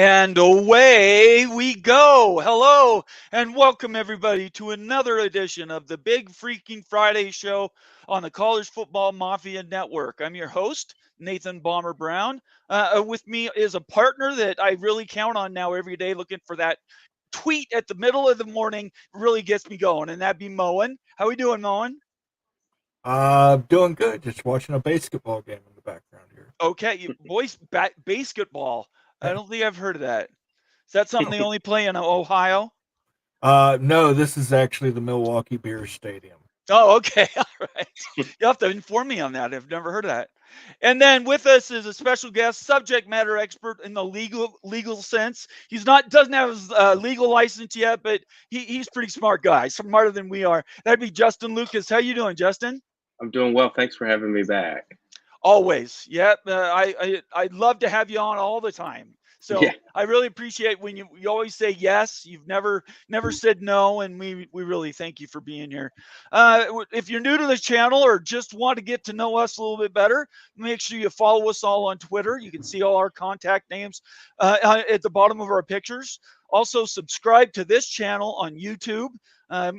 And away we go. Hello and welcome everybody to another edition of the Big Freaking Friday show on the College Football Mafia Network. I'm your host, Nathan Bomber Brown. With me is a partner that I really count on now every day, looking for that tweet at the middle of the morning. Really gets me going, and that'd be Moen. How we doing, Moen? Doing good. Just watching a basketball game in the background here. Okay, boys, basketball. I don't think I've heard of that. Is that something they only play in Ohio? No, this is actually the Milwaukee Bears Stadium. Oh, okay. All right. You'll have to inform me on that. I've never heard of that. And then with us is a special guest, subject matter expert in the legal sense. He's not doesn't have his legal license yet, but he's pretty smart guy, smarter than we are. That'd be Justin Lucas. How you doing, Justin? I'm doing well. Thanks for having me back. Always. Yep. I'd love to have you on all the time. So Yeah. I really appreciate when you always say yes. You've never said no, and we really thank you for being here. If you're new to this channel or just want to get to know us a little bit better, make sure you follow us all on Twitter. You can see all our contact names at the bottom of our pictures. Also, subscribe to this channel on YouTube.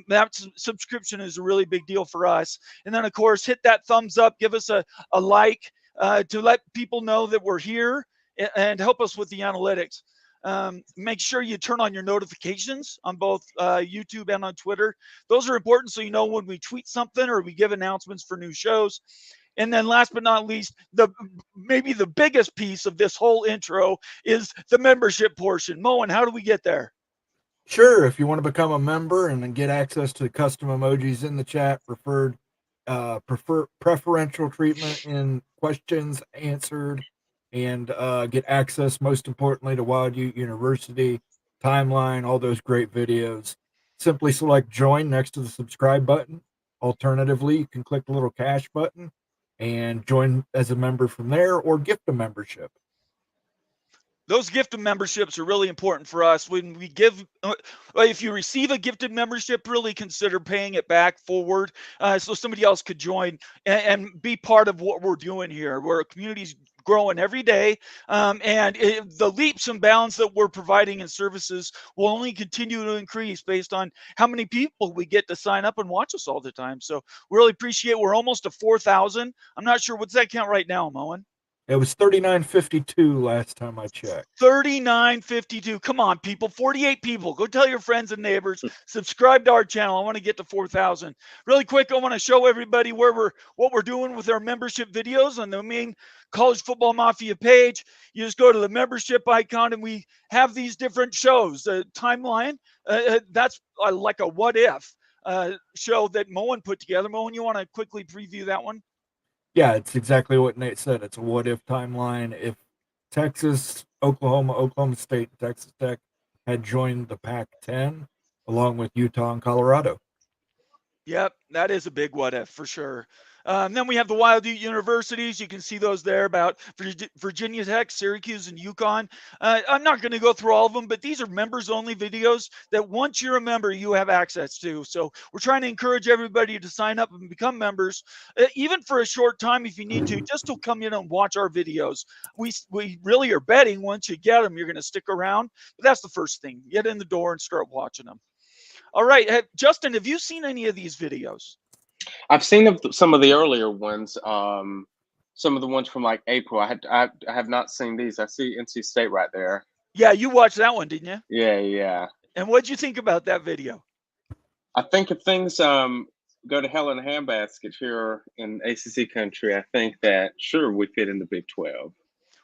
That subscription is a really big deal for us. And then, of course, hit that thumbs up, give us a like to let people know that we're here and help us with the analytics. Make sure you turn on your notifications on both YouTube and on Twitter. Those are important so you know when we tweet something or we give announcements for new shows. And then last but not least, maybe the biggest piece of this whole intro is the membership portion. Moen, how do we get there? Sure, if you want to become a member and then get access to custom emojis in the chat, preferential treatment in questions answered, and get access, most importantly, to Wild Ute University, timeline, all those great videos. Simply select join next to the subscribe button. Alternatively, you can click the little cash button and join as a member from there or gift a membership. Those gifted memberships are really important for us. When we give, if you receive a gifted membership, really consider paying it back forward so somebody else could join and be part of what we're doing here. We're a community's growing every day, and the leaps and bounds that we're providing in services will only continue to increase based on how many people we get to sign up and watch us all the time. So we really appreciate. We're almost to 4,000. I'm not sure what's that count right now, Moen. It was 39.52 last time I checked. 39.52. Come on, people. 48 people. Go tell your friends and neighbors. Subscribe to our channel. I want to get to 4,000. Really quick, I want to show everybody what we're doing with our membership videos on the main College Football Mafia page. You just go to the membership icon, and we have these different shows. The timeline. That's like a what if show that Moen put together. Moen, you want to quickly preview that one? Yeah, it's exactly what Nate said. It's a what if timeline. If Texas, Oklahoma State, and Texas Tech had joined the Pac-10 along with Utah and Colorado. Yep, that is a big what if for sure. Then we have the Wild Ute universities. You can see those there about Virginia Tech, Syracuse, and UConn. I'm not going to go through all of them, but these are members-only videos that once you're a member, you have access to. So we're trying to encourage everybody to sign up and become members, even for a short time if you need to, just to come in and watch our videos. We really are betting once you get them, you're going to stick around. But that's the first thing. Get in the door and start watching them. All right, Justin, have you seen any of these videos? I've seen some of the earlier ones. Some of the ones from like April. I have not seen these. I see NC State right there. Yeah, you watched that one, didn't you? Yeah. And what'd you think about that video? I think if things go to hell in a handbasket here in ACC country, I think that sure we fit in the Big 12.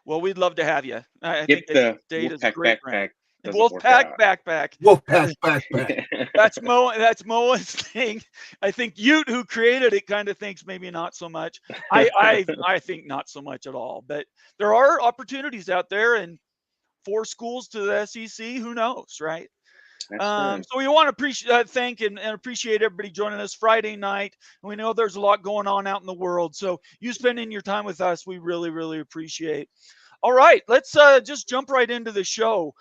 Well, we'd love to have you. I Get think the State is a Wolfpack great backpack. brand. doesn't work Wolfpack out. backpack. Wolfpack backpack. That's Moen's thing. I think Ute, who created it, kind of thinks maybe not so much. I think not so much at all. But there are opportunities out there, and 4 schools to the SEC. Who knows, right? Right. So we want to thank and appreciate everybody joining us Friday night. We know there's a lot going on out in the world. So you spending your time with us, we really, really appreciate. All right, let's just jump right into the show.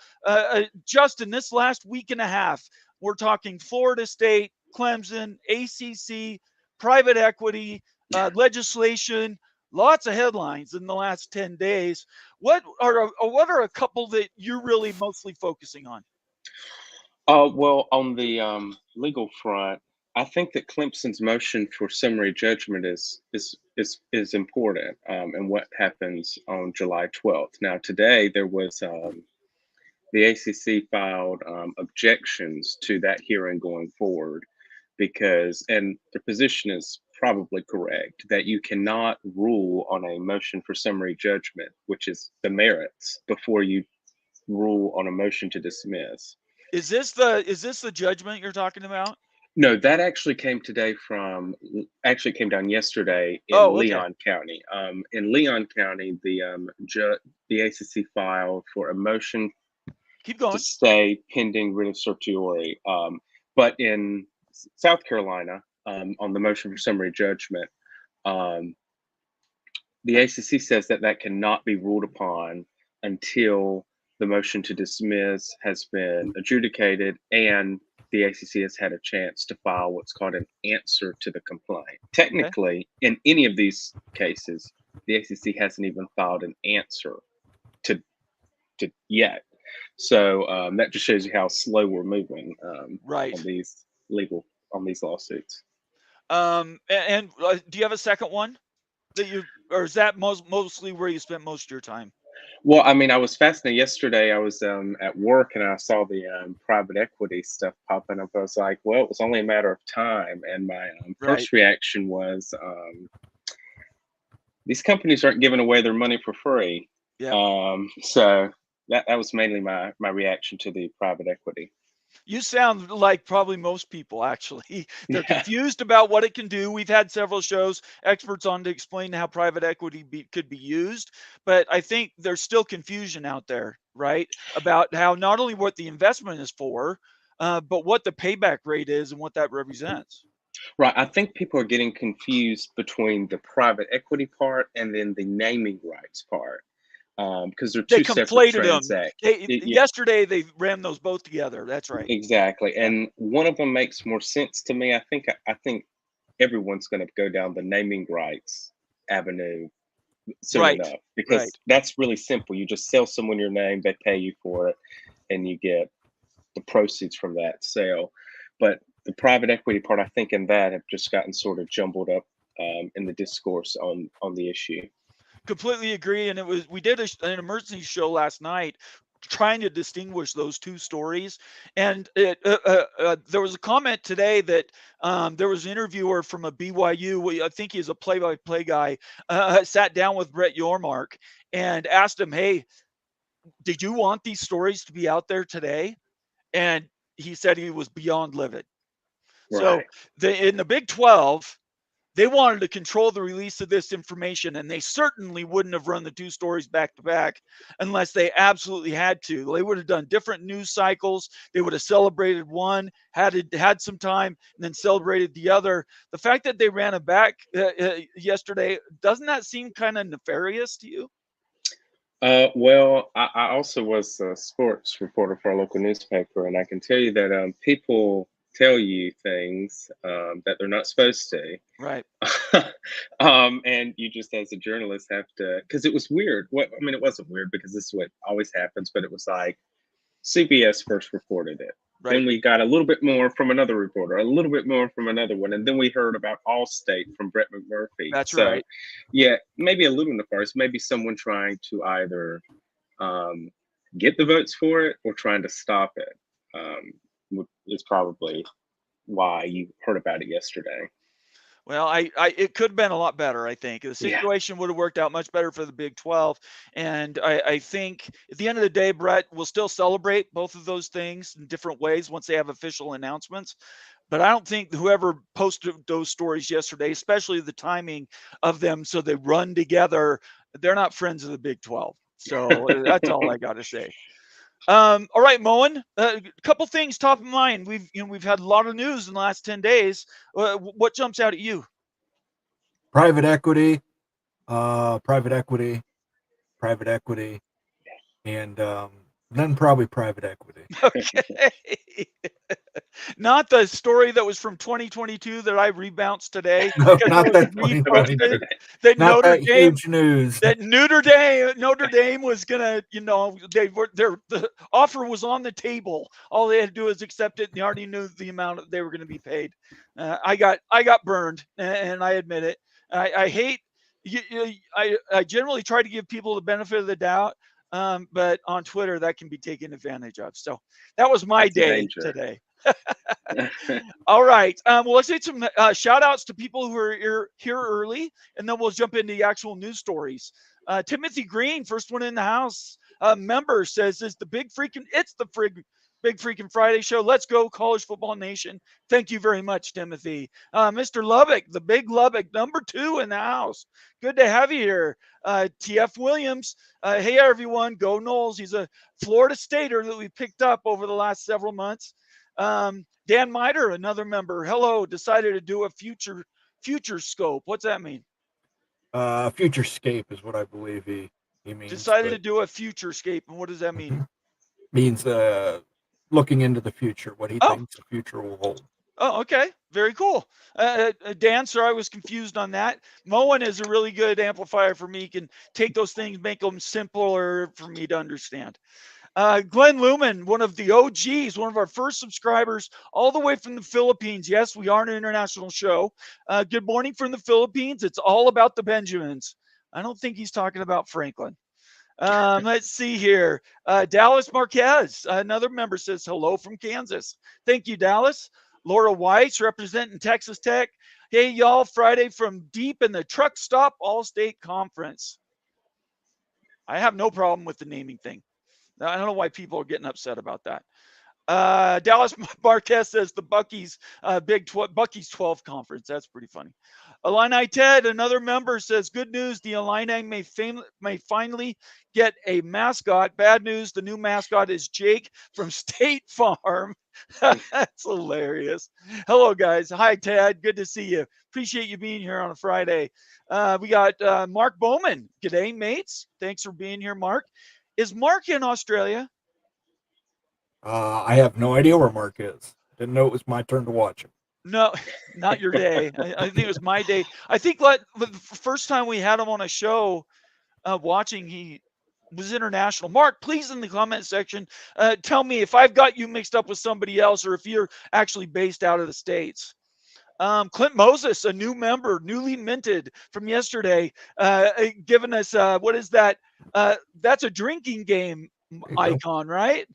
Justin, this last week and a half, we're talking Florida State, Clemson, ACC, private equity, legislation. Lots of headlines in the last 10 days. What are a couple that you're really mostly focusing on? Well, on the legal front, I think that Clemson's motion for summary judgment is important, and what happens on July 12th. Now, today there was the ACC filed objections to that hearing going forward because, and the position is probably correct, that you cannot rule on a motion for summary judgment, which is the merits, before you rule on a motion to dismiss. Is this the judgment you're talking about? No, that actually came came down yesterday in Oh, okay. Leon County. In Leon County, the ACC filed for a motion Keep to going. stay pending writ of certiorari. But in South Carolina, on the motion for summary judgment, the ACC says that cannot be ruled upon until the motion to dismiss has been adjudicated and the ACC has had a chance to file what's called an answer to the complaint. Technically, in any of these cases, the ACC hasn't even filed an answer to yet. So that just shows you how slow we're moving Right. on these lawsuits. And do you have a second one that or is that mostly where you spent most of your time? Well, I mean, I was fascinated yesterday. I was at work and I saw the private equity stuff popping up. I was like, well, it was only a matter of time. And my first reaction was, these companies aren't giving away their money for free. Yeah. So that was mainly my reaction to the private equity. You sound like probably most people, actually. They're confused about what it can do. We've had several shows, experts on to explain how private equity could be used. But I think there's still confusion out there, right? About how not only what the investment is for, but what the payback rate is and what that represents. Right. I think people are getting confused between the private equity part and then the naming rights part. Because they're two separate transactions. Yesterday, they ran those both together. That's right. Exactly. And one of them makes more sense to me. I think everyone's going to go down the naming rights avenue soon enough, because that's really simple. You just sell someone your name, they pay you for it, and you get the proceeds from that sale. But the private equity part, I think, in that have just gotten sort of jumbled up in the discourse on the issue. Completely agree. And we did an emergency show last night trying to distinguish those two stories. And there was a comment today that there was an interviewer from a BYU, I think he's a play-by-play guy, sat down with Brett Yormark and asked him, hey, did you want these stories to be out there today? And he said he was beyond livid. Right. So in the Big 12, they wanted to control the release of this information, and they certainly wouldn't have run the two stories back to back unless they absolutely had to. They would have done different news cycles. They would have celebrated one, had some time, and then celebrated the other. The fact that they ran it back yesterday, doesn't that seem kind of nefarious to you? Well, I also was a sports reporter for a local newspaper, and I can tell you that people tell you things that they're not supposed to. Right. And you just, as a journalist, have to, because it was weird. I mean, it wasn't weird because this is what always happens, but it was like CBS first reported it. Right. Then we got a little bit more from another reporter, a little bit more from another one. And then we heard about Allstate from Brett McMurphy. That's right. Yeah, maybe a little nefarious, maybe someone trying to either get the votes for it or trying to stop it. Is probably why you heard about it yesterday. Well, it could have been a lot better, I think. The situation would have worked out much better for the Big 12. And I think at the end of the day, Brett, will still celebrate both of those things in different ways once they have official announcements. But I don't think whoever posted those stories yesterday, especially the timing of them so they run together, they're not friends of the Big 12. So that's all I got to say. All right, Moen, a couple things top of mind. We've had a lot of news in the last 10 days. What jumps out at you? Private equity, and then probably private equity. Okay. Not the story that was from 2022 that I rebounced today No, because not it was that 2022. reposted that Not Notre that Dame huge news. that Notre Dame was gonna, the offer was on the table. All they had to do was accept it, and they already knew the amount that they were going to be paid. I got burned, and I admit it. I hate. I generally try to give people the benefit of the doubt, but on Twitter that can be taken advantage of. So that was my That's a day danger. today. All right. Well, let's say some shout outs to people who are here early, and then we'll jump into the actual news stories. Timothy Green, first one in the house, member says, it's the Big Freakin Friday show. Let's go, College Football Nation. Thank you very much, Timothy. Mr. Lubbock, the Big Lubbock, number 2 in the house. Good to have you here. TF Williams, hey, everyone, go Noles. He's a Florida Stater that we picked up over the last several months. Dan Miter, another member. Hello, decided to do a future scope. What's that mean? Futurescape is what I believe he means. Decided to do a future scape, and what does that mean? Means looking into the future, what he thinks the future will hold. Oh, okay. Very cool. Dan, sorry, I was confused on that. Moen is a really good amplifier for me. He can take those things, make them simpler for me to understand. Glenn Lumen, one of the OGs, one of our first subscribers, all the way from the Philippines. Yes, we are an international show. Good morning from the Philippines. It's all about the Benjamins. I don't think he's talking about Franklin. Let's see here. Dallas Marquez, another member, says hello from Kansas. Thank you, Dallas. Laura Weiss, representing Texas Tech. Hey, y'all, Friday from deep in the truck stop All-State Conference. I have no problem with the naming thing. I don't know why people are getting upset about that. Dallas Marquez says the Bucky's Bucky's 12 conference. That's pretty funny. Illini Ted, another member, says good news. The Illini may finally get a mascot. Bad news. The new mascot is Jake from State Farm. That's hilarious. Hello, guys. Hi, Ted. Good to see you. Appreciate you being here on a Friday. We got Mark Bowman. G'day, mates. Thanks for being here, Mark. Is Mark in Australia? I have no idea where Mark is. Didn't know it was my turn to watch him. No, not your day. I think it was my day. I think the first time we had him on a show watching, he was international. Mark, please in the comment section, tell me if I've got you mixed up with somebody else or if you're actually based out of the States. Clint Moses, a new member, newly minted from yesterday, giving us, what is that? That's a drinking game icon, right?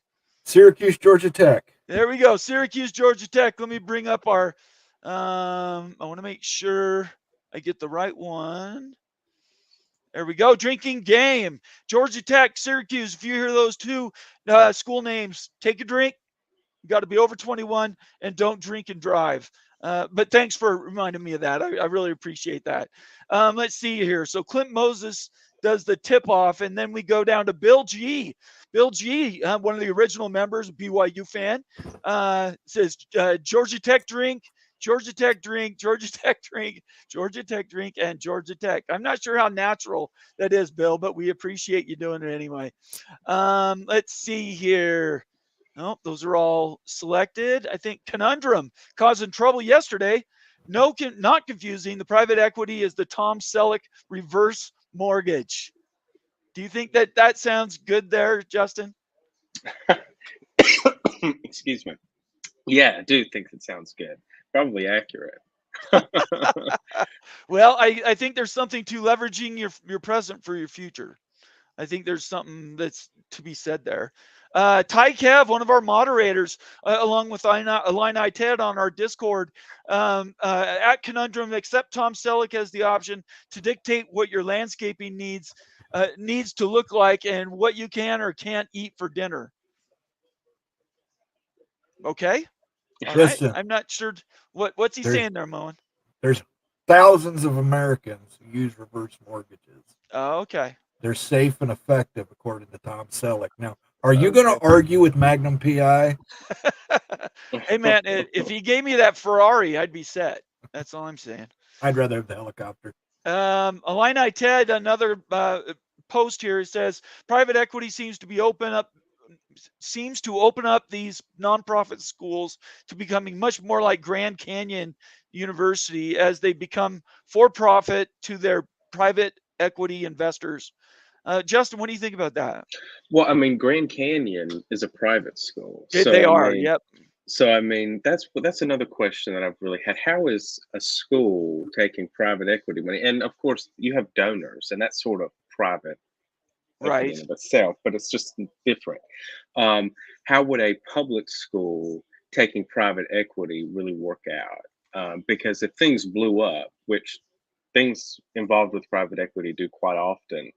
Syracuse, Georgia Tech. There we go. Syracuse, Georgia Tech. Let me bring up our, I want to make sure I get the right one. There we go. Drinking game. Georgia Tech, Syracuse. If you hear those two school names, take a drink. You got to be over 21 and don't drink and drive. But thanks for reminding me of that. I really appreciate that. Let's see here. So Clint Moses does the tip off, and then we go down to Bill G. Bill G, one of the original members, BYU fan, says Georgia Tech drink, Georgia Tech drink, Georgia Tech drink, Georgia Tech drink, and Georgia Tech. I'm not sure how natural that is, Bill, but we appreciate you doing it anyway. Let's see here. Oh, those are all selected. I think Conundrum causing trouble yesterday. No, not confusing. The private equity is the Tom Selleck reverse mortgage. Do you think that sounds good there, Justin? Excuse me. Yeah, I do think it sounds good. Probably accurate. Well, I think there's something to leveraging your present for your future. I think there's something that's to be said there. Ty Kev, one of our moderators, along with Illini Ted on our Discord, at Conundrum, accept Tom Selleck as the option to dictate what your landscaping needs to look like and what you can or can't eat for dinner. Okay. All right. I'm not sure what's he saying there, Moen. There's thousands of Americans who use reverse mortgages. Oh, okay. They're safe and effective, according to Tom Selleck. Now, are you going to argue with Magnum PI? Hey, man, if he gave me that Ferrari, I'd be set. That's all I'm saying. I'd rather have the helicopter. Illini Ted, another post here, says private equity seems to be open up seems to open up these nonprofit schools to becoming much more like Grand Canyon University as they become for profit to their private equity investors. Justin, what do you think about that? Well, I mean, Grand Canyon is a private school, They so I are, mean, yep. that's another question that I've really had. How is a school taking private equity money? And of course, you have donors, and that's sort of private equity Right. in of itself, but it's just different. Um, how would a public school taking private equity really work out? Because if things blew up, which things involved with private equity do quite often,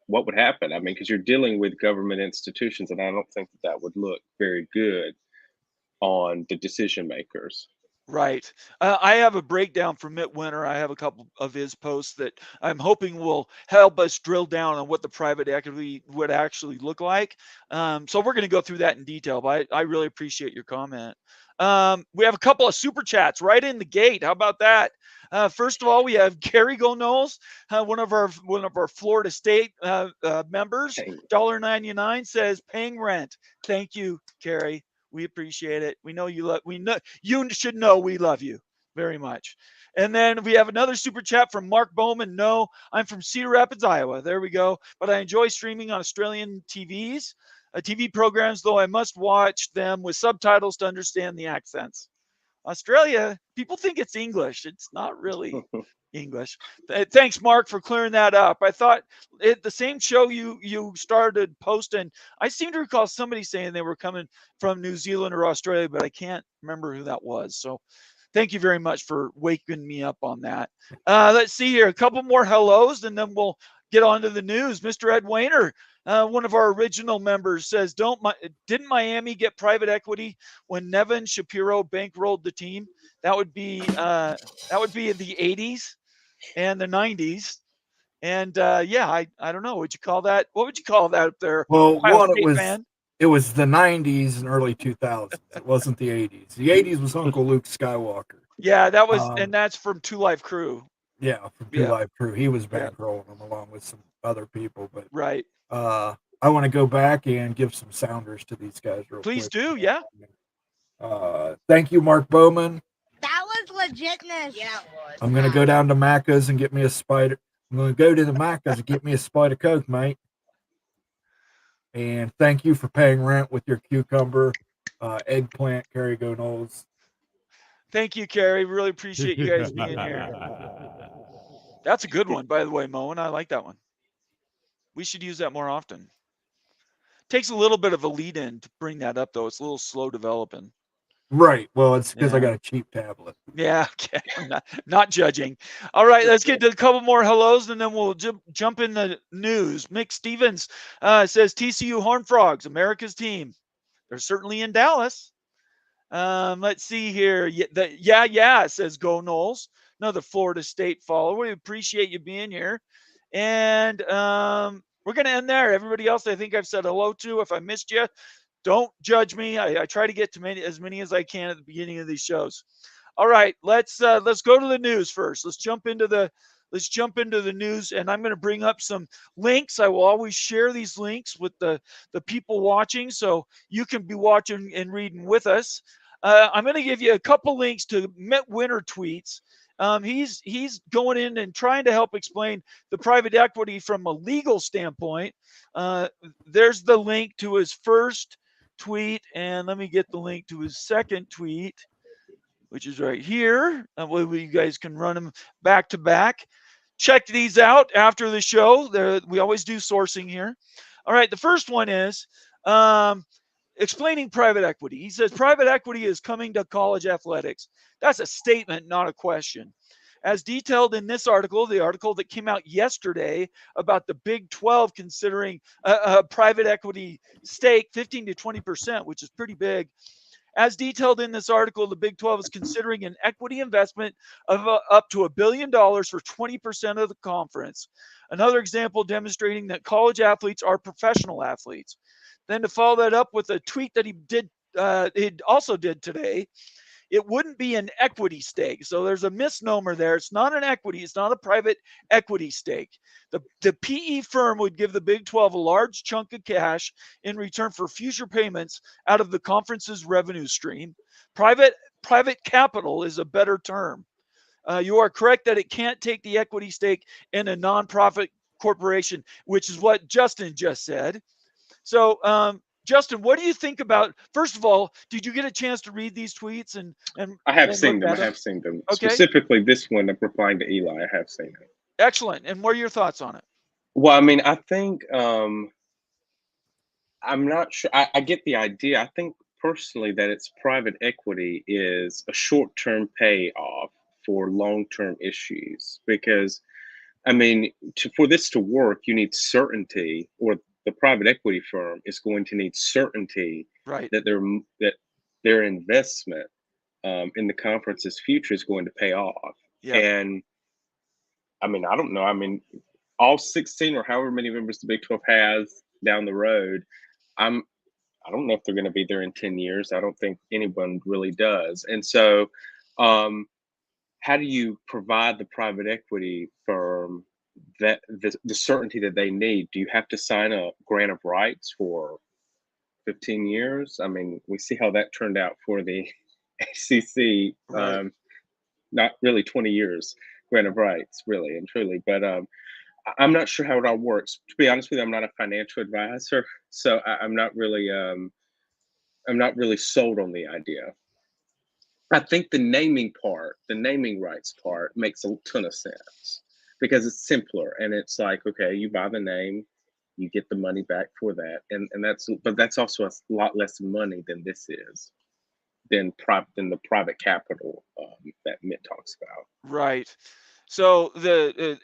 what would happen? I mean, because you're dealing with government institutions, and I don't think that that would look very good on the decision makers. Right. I have a breakdown from Mitt Winter. I have a couple of his posts that I'm hoping will help us drill down on what the private equity would actually look like. So we're going to go through that in detail, but I really appreciate your comment. We have a couple of super chats right in the gate. How about that? First of all, we have Gary Gonos, one of our Florida State members. Hey, $1.99 says paying rent. Thank you, Gary. We appreciate it. We know you love. We know you should know we love you very much. And then we have another super chat from Mark Bowman. No, I'm from Cedar Rapids, Iowa. There we go. But I enjoy streaming on Australian TV programs, though I must watch them with subtitles to understand the accents. Australia, people think it's English. It's not really English. Thanks, Mark, for clearing that up. I thought the same show you started posting. I seem to recall somebody saying they were coming from New Zealand or Australia, but I can't remember who that was. So, thank you very much for waking me up on that. Let's see here, a couple more hellos, and then we'll get on to the news. Mr. Ed Wayner, one of our original members, says, didn't Miami get private equity when Nevin Shapiro bankrolled the team? That would be in the 80s and the 90s. And yeah, I don't know. What would you call that up there? Well, Ohio one, State fan? it was the 90s and early 2000s. It wasn't the 80s. The 80s was Uncle Luke Skywalker. Yeah, that was, and that's from Two Live Crew. Yeah, from Two Yeah. Live Crew. He was Yeah. bankrolling them along with some other people. But Right. I want to go back and give some sounders to these guys real Please quick. do. Yeah. Thank you, Mark Bowman. That was legitness. Yeah, it was. I'm gonna go down to Macca's and get me a spider. I'm gonna go to the Macca's and get me a Spider Coke, mate. And thank you for paying rent with your cucumber, eggplant, Carrie Go Knowles. Thank you, Carrie. Really appreciate you guys being here. That's a good one, by the way, Moen. I like that one. We should use that more often. Takes a little bit of a lead in to bring that up, though. It's a little slow developing. Right. Well, it's because I Yeah. got a cheap tablet. Yeah, okay. I'm not judging. All right, let's get to a couple more hellos, and then we'll jump in the news. Mick Stevens says TCU Horned Frogs, America's team. They're certainly in Dallas. Let's see here. Yeah, says Go Knowles. Another Florida State follower. We appreciate you being here. And we're going to end there. Everybody else, I think I've said hello to. If I missed you, don't judge me. I try to get to as many as I can at the beginning of these shows. All right, let's go to the news first. Let's jump into the news, and I'm going to bring up some links. I will always share these links with the people watching, so you can be watching and reading with us. I'm going to give you a couple links to Mitt Winter tweets. He's going in and trying to help explain the private equity from a legal standpoint. There's the link to his first tweet, and let me get the link to his second tweet, which is right here. You guys can run them back to back. Check these out after the show. We always do sourcing here. All right, the first one is explaining private equity. He says private equity is coming to college athletics. That's a statement, not a question. As detailed in this article, the article that came out yesterday about the Big 12 considering a private equity stake, 15 to 20%, which is pretty big. As detailed in this article, the Big 12 is considering an equity investment of up to $1 billion for 20% of the conference. Another example demonstrating that college athletes are professional athletes. Then to follow that up with a tweet that he also did today, it wouldn't be an equity stake. So there's a misnomer there. It's not an equity. It's not a private equity stake. The PE firm would give the Big 12 a large chunk of cash in return for future payments out of the conference's revenue stream. Private capital is a better term. You are correct that it can't take the equity stake in a nonprofit corporation, which is what Justin just said. So, Justin, what do you think about? First of all, did you get a chance to read these tweets and I have and seen look them. I at them? have seen them. Okay. Specifically, this one, I'm replying to Eli. I have seen it. Excellent. And what are your thoughts on it? Well, I mean, I think I'm not sure. I get the idea. I think personally that it's private equity is a short-term payoff for long-term issues because, I mean, for this to work, you need certainty, or the private equity firm is going to need certainty Right. that their investment in the conference's future is going to pay off. Yeah. And I mean, I don't know. I mean, all 16 or however many members the Big 12 has down the road, I don't know if they're going to be there in 10 years. I don't think anyone really does. And so, how do you provide the private equity firm that the certainty that they need? Do you have to sign a grant of rights for 15 years? I mean, we see how that turned out for the ACC. Right. Not really 20 years grant of rights, really and truly. But I'm not sure how it all works. To be honest with you, I'm not a financial advisor, so I'm not really sold on the idea. I think the naming rights part, makes a ton of sense because it's simpler and it's like, okay, you buy the name, you get the money back for that, and that's also a lot less money than this is, than the private capital that Mitt talks about. Right. So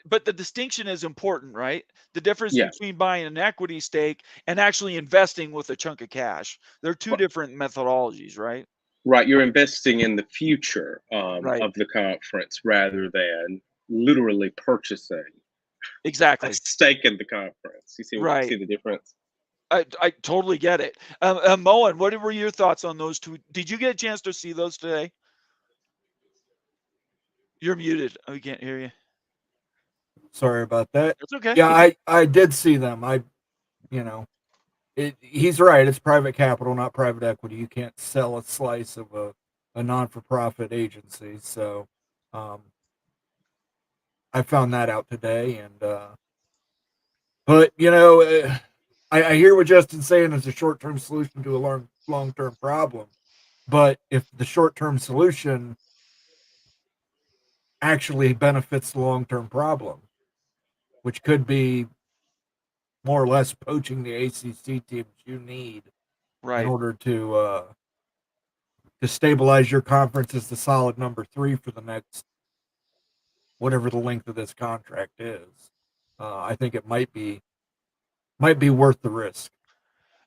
but the distinction is important, right? The difference Yeah. between buying an equity stake and actually investing with a chunk of cash. They're two different methodologies, right? Right, you're investing in the future Right. of the conference rather than literally purchasing a Exactly. stake in the conference. You see Right. the difference? I totally get it. Moen, what were your thoughts on those two? Did you get a chance to see those today? You're muted. We can't hear you. Sorry about that. That's okay. Yeah, I did see them. He's right. It's private capital, not private equity. You can't sell a slice of a non-for-profit agency. So, I found that out today, and but I hear what Justin's saying is a short-term solution to a long-term problem. But if the short-term solution actually benefits the long-term problem, which could be more or less poaching the ACC teams you need in order to stabilize your conference as the solid number 3 for the next whatever the length of this contract is. I think it might be worth the risk.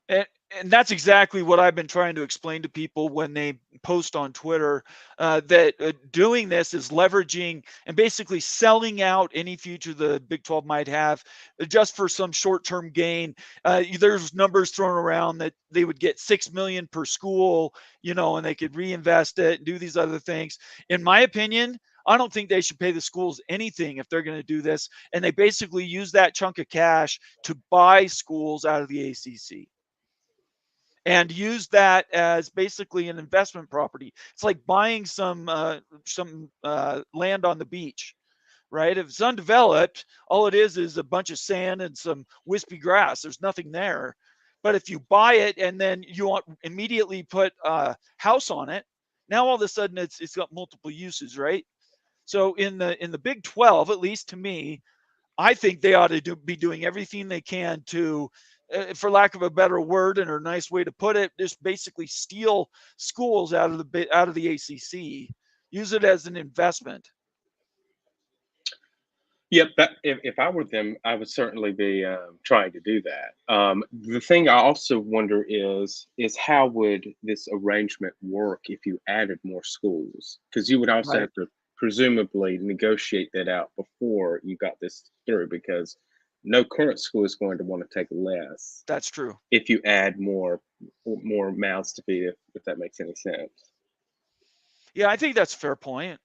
And that's exactly what I've been trying to explain to people when they post on Twitter, that doing this is leveraging and basically selling out any future the Big 12 might have just for some short-term gain. There's numbers thrown around that they would get $6 million per school, and they could reinvest it and do these other things. In my opinion, I don't think they should pay the schools anything if they're going to do this. And they basically use that chunk of cash to buy schools out of the ACC. And use that as basically an investment property. It's like buying some land on the beach, right? If it's undeveloped, all it is a bunch of sand and some wispy grass. There's nothing there. But if you buy it and then you immediately put a house on it, now all of a sudden it's got multiple uses, right? So in the Big 12, at least to me, I think they ought to be doing everything they can to, for lack of a better word and a nice way to put it, just basically steal schools out of the ACC, use it as an investment. Yep. If I were them, I would certainly be trying to do that. The thing I also wonder is how would this arrangement work if you added more schools? Because you would also have to presumably negotiate that out before you got this through, because no current school is going to want to take less. That's true. If you add more mouths to feed, if that makes any sense. Yeah, I think that's a fair point.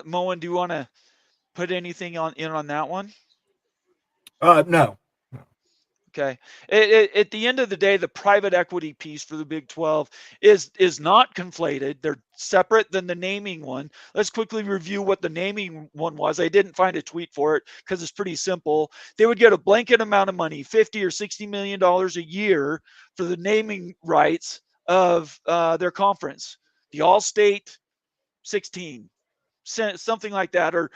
Moen, do you want to put anything on that one? No. Okay. At the end of the day, the private equity piece for the Big 12 is not conflated. They're separate than the naming one. Let's quickly review what the naming one was. I didn't find a tweet for it because it's pretty simple. They would get a blanket amount of money, 50 or 60 million dollars a year for the naming rights of their conference, the All-State 16. Something like that, or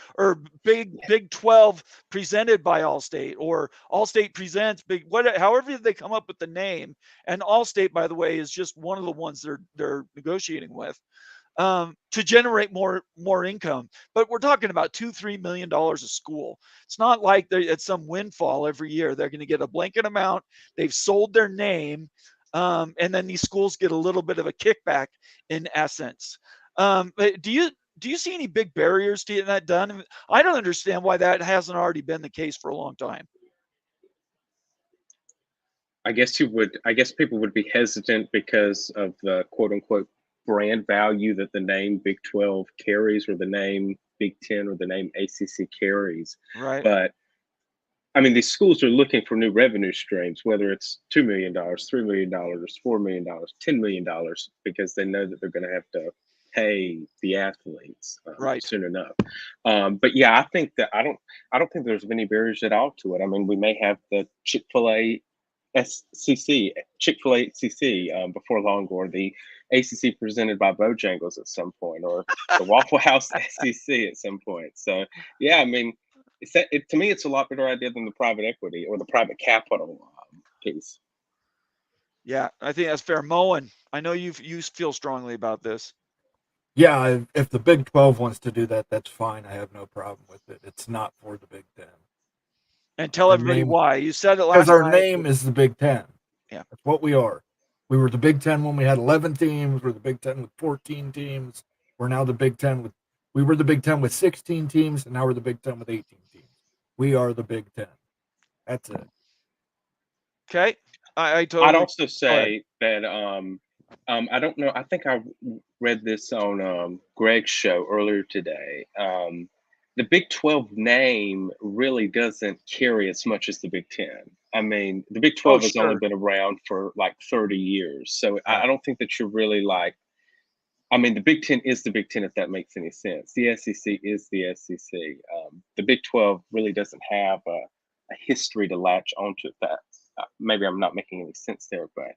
Big 12 presented by Allstate, or Allstate presents however they come up with the name. And Allstate, by the way, is just one of the ones they're negotiating with to generate more income. But we're talking about $2-3 million a school. It's not like it's some windfall every year. They're going to get a blanket amount. They've sold their name, and then these schools get a little bit of a kickback in essence. But do you see any big barriers to getting that done? I don't understand why that hasn't already been the case for a long time. I guess people would be hesitant because of the quote unquote brand value that the name Big 12 carries, or the name Big 10 or the name ACC carries. Right. But I mean, these schools are looking for new revenue streams, whether it's $2 million, $3 million, $4 million, $10 million, because they know that they're going to have to pay the athletes Right. soon enough. But yeah, I think that I don't think there's any barriers at all to it. I mean, we may have the Chick-fil-A ACC before long, or the ACC presented by Bojangles at some point, or the Waffle House SEC at some point. So yeah, I mean, to me, it's a lot better idea than the private equity or the private capital piece. Yeah, I think that's fair. Moen, I know you feel strongly about this. Yeah, if the Big 12 wants to do that, that's fine. I have no problem with it. It's not for the Big 10. And tell everybody why. You said it last because our night. name is the Big 10. Yeah. That's what we are. We were the Big 10 when we had 11 teams. We're the Big 10 with 14 teams. We're now the Big 10 with, we were the Big 10 with 16 teams, and now we're the Big 10 with 18 teams. We are the Big 10. That's it. Okay. I totally. I'd also say that I don't know. I think I read this on Greg's show earlier today. The Big 12 name really doesn't carry as much as the Big 10. I mean, the Big 12 has only been around for like 30 years. So I don't think that you're really like, I mean, the Big 10 is the Big 10, if that makes any sense. The SEC is the SEC. The Big 12 really doesn't have a history to latch onto. That maybe I'm not making any sense there, but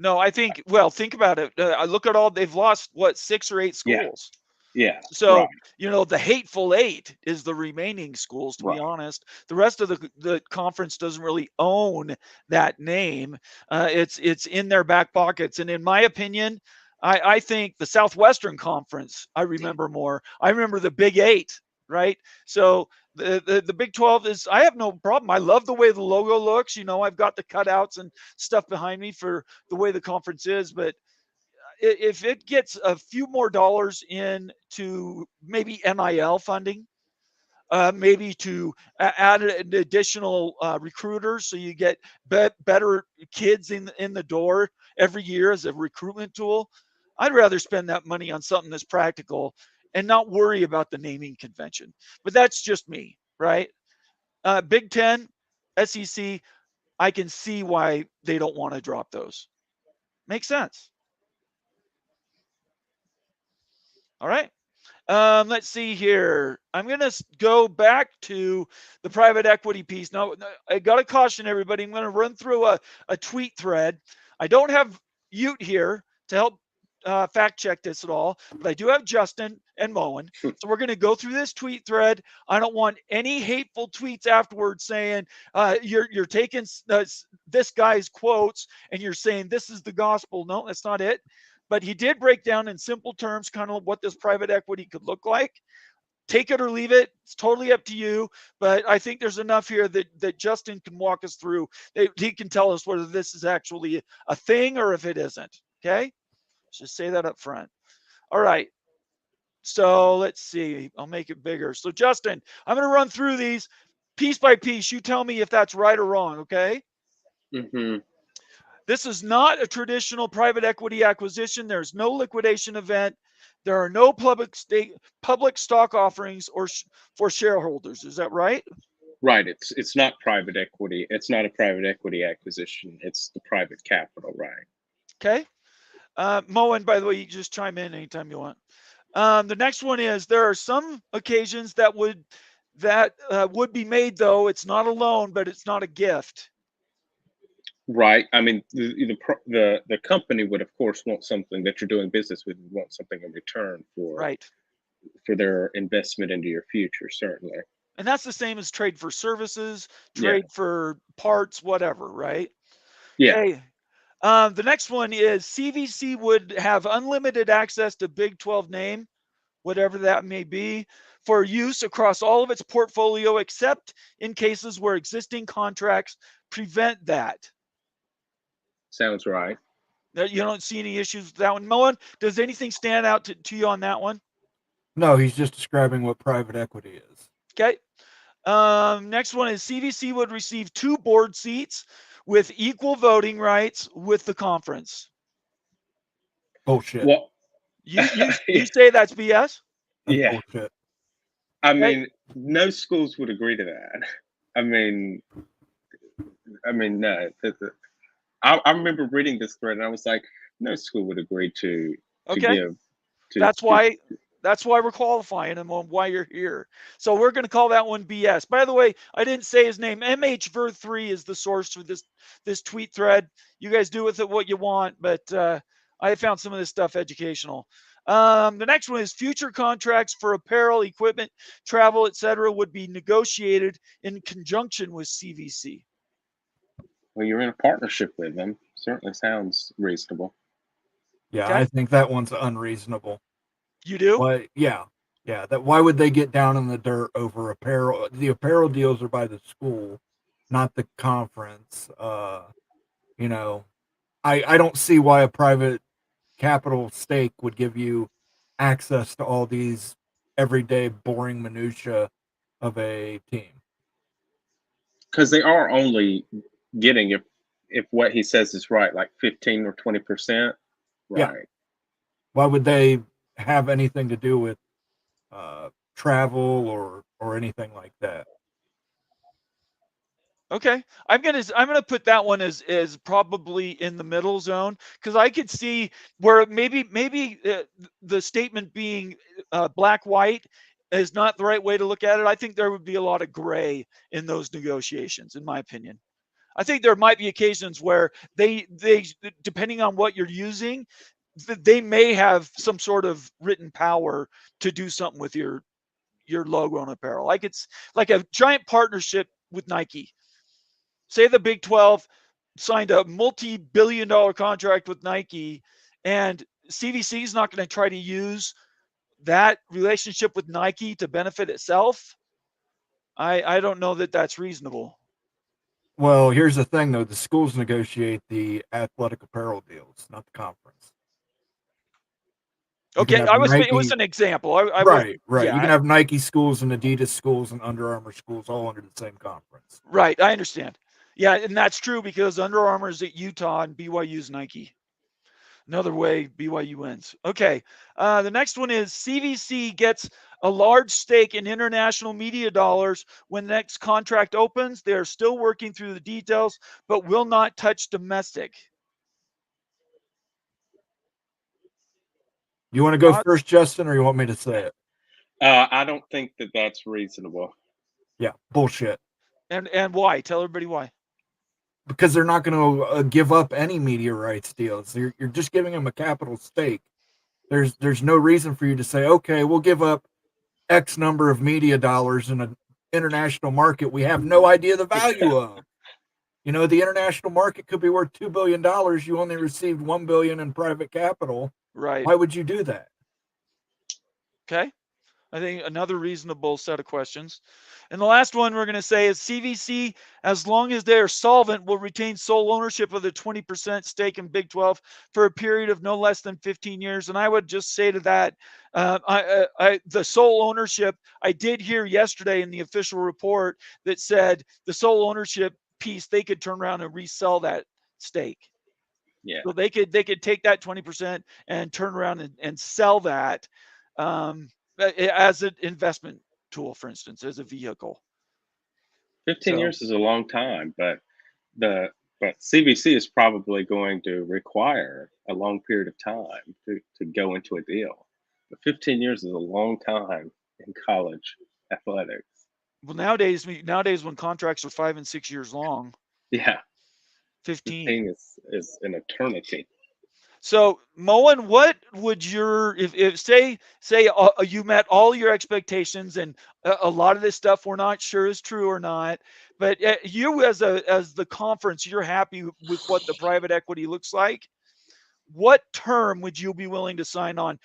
no, I think. Well, think about it. I look at all they've lost. What, 6 or 8 schools? Yeah. So right. The hateful 8 is the remaining schools. To be honest, the rest of the conference doesn't really own that name. It's in their back pockets, and in my opinion, I think the Southwestern Conference I remember more. I remember the Big 8, right? So the Big 12 is, I have no problem. I love the way the logo looks. I've got the cutouts and stuff behind me for the way the conference is, but if it gets a few more dollars into maybe NIL funding, maybe to add an additional recruiters, so you get better kids in the door every year as a recruitment tool, I'd rather spend that money on something that's practical and not worry about the naming convention. But that's just me, right? Big 10, SEC, I can see why they don't want to drop those. Makes sense. All right. Let's see here. I'm going to go back to the private equity piece. Now, I got to caution everybody. I'm going to run through a tweet thread. I don't have Ute here to help fact check this at all, but I do have Justin and Moen. So we're going to go through this tweet thread. I don't want any hateful tweets afterwards saying you're taking this guy's quotes and you're saying this is the gospel. No, that's not it. But he did break down in simple terms kind of what this private equity could look like. Take it or leave it. It's totally up to you. But I think there's enough here that Justin can walk us through. He can tell us whether this is actually a thing or if it isn't. Okay? Let's just say that up front. All right. So let's see. I'll make it bigger. So Justin, I'm going to run through these piece by piece. You tell me if that's right or wrong, okay? Mm-hmm. This is not a traditional private equity acquisition. There's no liquidation event. There are no public stock offerings for shareholders. Is that right? Right. It's not private equity. It's not a private equity acquisition. It's the private capital, right? Okay. Moen, by the way, you just chime in anytime you want. The next one is there are some occasions that would be made, though it's not a loan, but it's not a gift. Right. I mean, the company would, of course, want something that you're doing business with, would want something in return Right. for their investment into your future, certainly. And that's the same as trade for services, Yeah. trade for parts, whatever, right? Yeah. Okay. The next one is CVC would have unlimited access to Big 12 name, whatever that may be, for use across all of its portfolio, except in cases where existing contracts prevent that. Sounds right. You don't see any issues with that one. Moen, does anything stand out to you on that one? No, he's just describing what private equity is. Okay. Next one is CVC would receive 2 board seats with equal voting rights with the conference. Bullshit. Well, You say that's BS? That's yeah. bullshit. I mean, no schools would agree to that. I mean, no. I remember reading this thread and I was like, no school would agree to give. That's why we're qualifying and why you're here. So we're going to call that one BS. By the way, I didn't say his name. MHver3 is the source for this tweet thread. You guys do with it what you want, but I found some of this stuff educational. The next one is future contracts for apparel, equipment, travel, etc. would be negotiated in conjunction with CVC. Well, you're in a partnership with them. Certainly sounds reasonable. Yeah, Okay. I think that one's unreasonable. You do? Why? Yeah. That why would they get down in the dirt over apparel? The apparel deals are by the school, not the conference. You know, I don't see why a private capital stake would give you access to all these everyday boring minutia of a team. Because they are only getting, if what he says is right, like 15 or 20%. Right. Yeah. Why would they have anything to do with travel or anything like that? Okay, I'm gonna put that one as probably in the middle zone because I could see where maybe the statement being black white is not the right way to look at it. I think there would be a lot of gray in those negotiations, in my opinion. I think there might be occasions where they depending on what you're using, they may have some sort of written power to do something with your logo and apparel. Like it's like a giant partnership with Nike. Say the Big 12 signed a multi-billion-dollar contract with Nike, and CVC is not going to try to use that relationship with Nike to benefit itself. I don't know that that's reasonable. Well, here's the thing, though. The schools negotiate the athletic apparel deals, not the conference. Okay, it was an example. Right. Yeah, you can have Nike schools and Adidas schools and Under Armour schools all under the same conference. Right, I understand. Yeah, and that's true because Under Armour is at Utah and BYU's Nike. Another way BYU wins. Okay, the next one is CVC gets a large stake in international media dollars when the next contract opens. They are still working through the details, but will not touch domestic. You want to go first, Justin, or you want me to say it? I don't think that that's reasonable. Yeah, bullshit. And why? Tell everybody why. Because they're not going to give up any media rights deals. You're just giving them a capital stake. There's no reason for you to say, okay, we'll give up X number of media dollars in an international market we have no idea the value of. You know, the international market could be worth $2 billion. You only received $1 billion in private capital. Right. Why would you do that? Okay. I think another reasonable set of questions. And the last one we're going to say is CVC, as long as they are solvent, will retain sole ownership of the 20% stake in Big 12 for a period of no less than 15 years. And I would just say to that, the sole ownership, I did hear yesterday in the official report that said the sole ownership piece, they could turn around and resell that stake. Yeah. So they could take that 20% and turn around and sell that as an investment tool, for instance, as a vehicle. 15 So years is a long time, but CVC is probably going to require a long period of time to go into a deal. But 15 years is a long time in college athletics. well, nowadays when contracts are 5 and 6 years long, Yeah, 15. 15 is an eternity. So, Moen, what would your if say you met all your expectations and a lot of this stuff we're not sure is true or not, but you as the conference, you're happy with what the private equity looks like. What term would you be willing to sign on,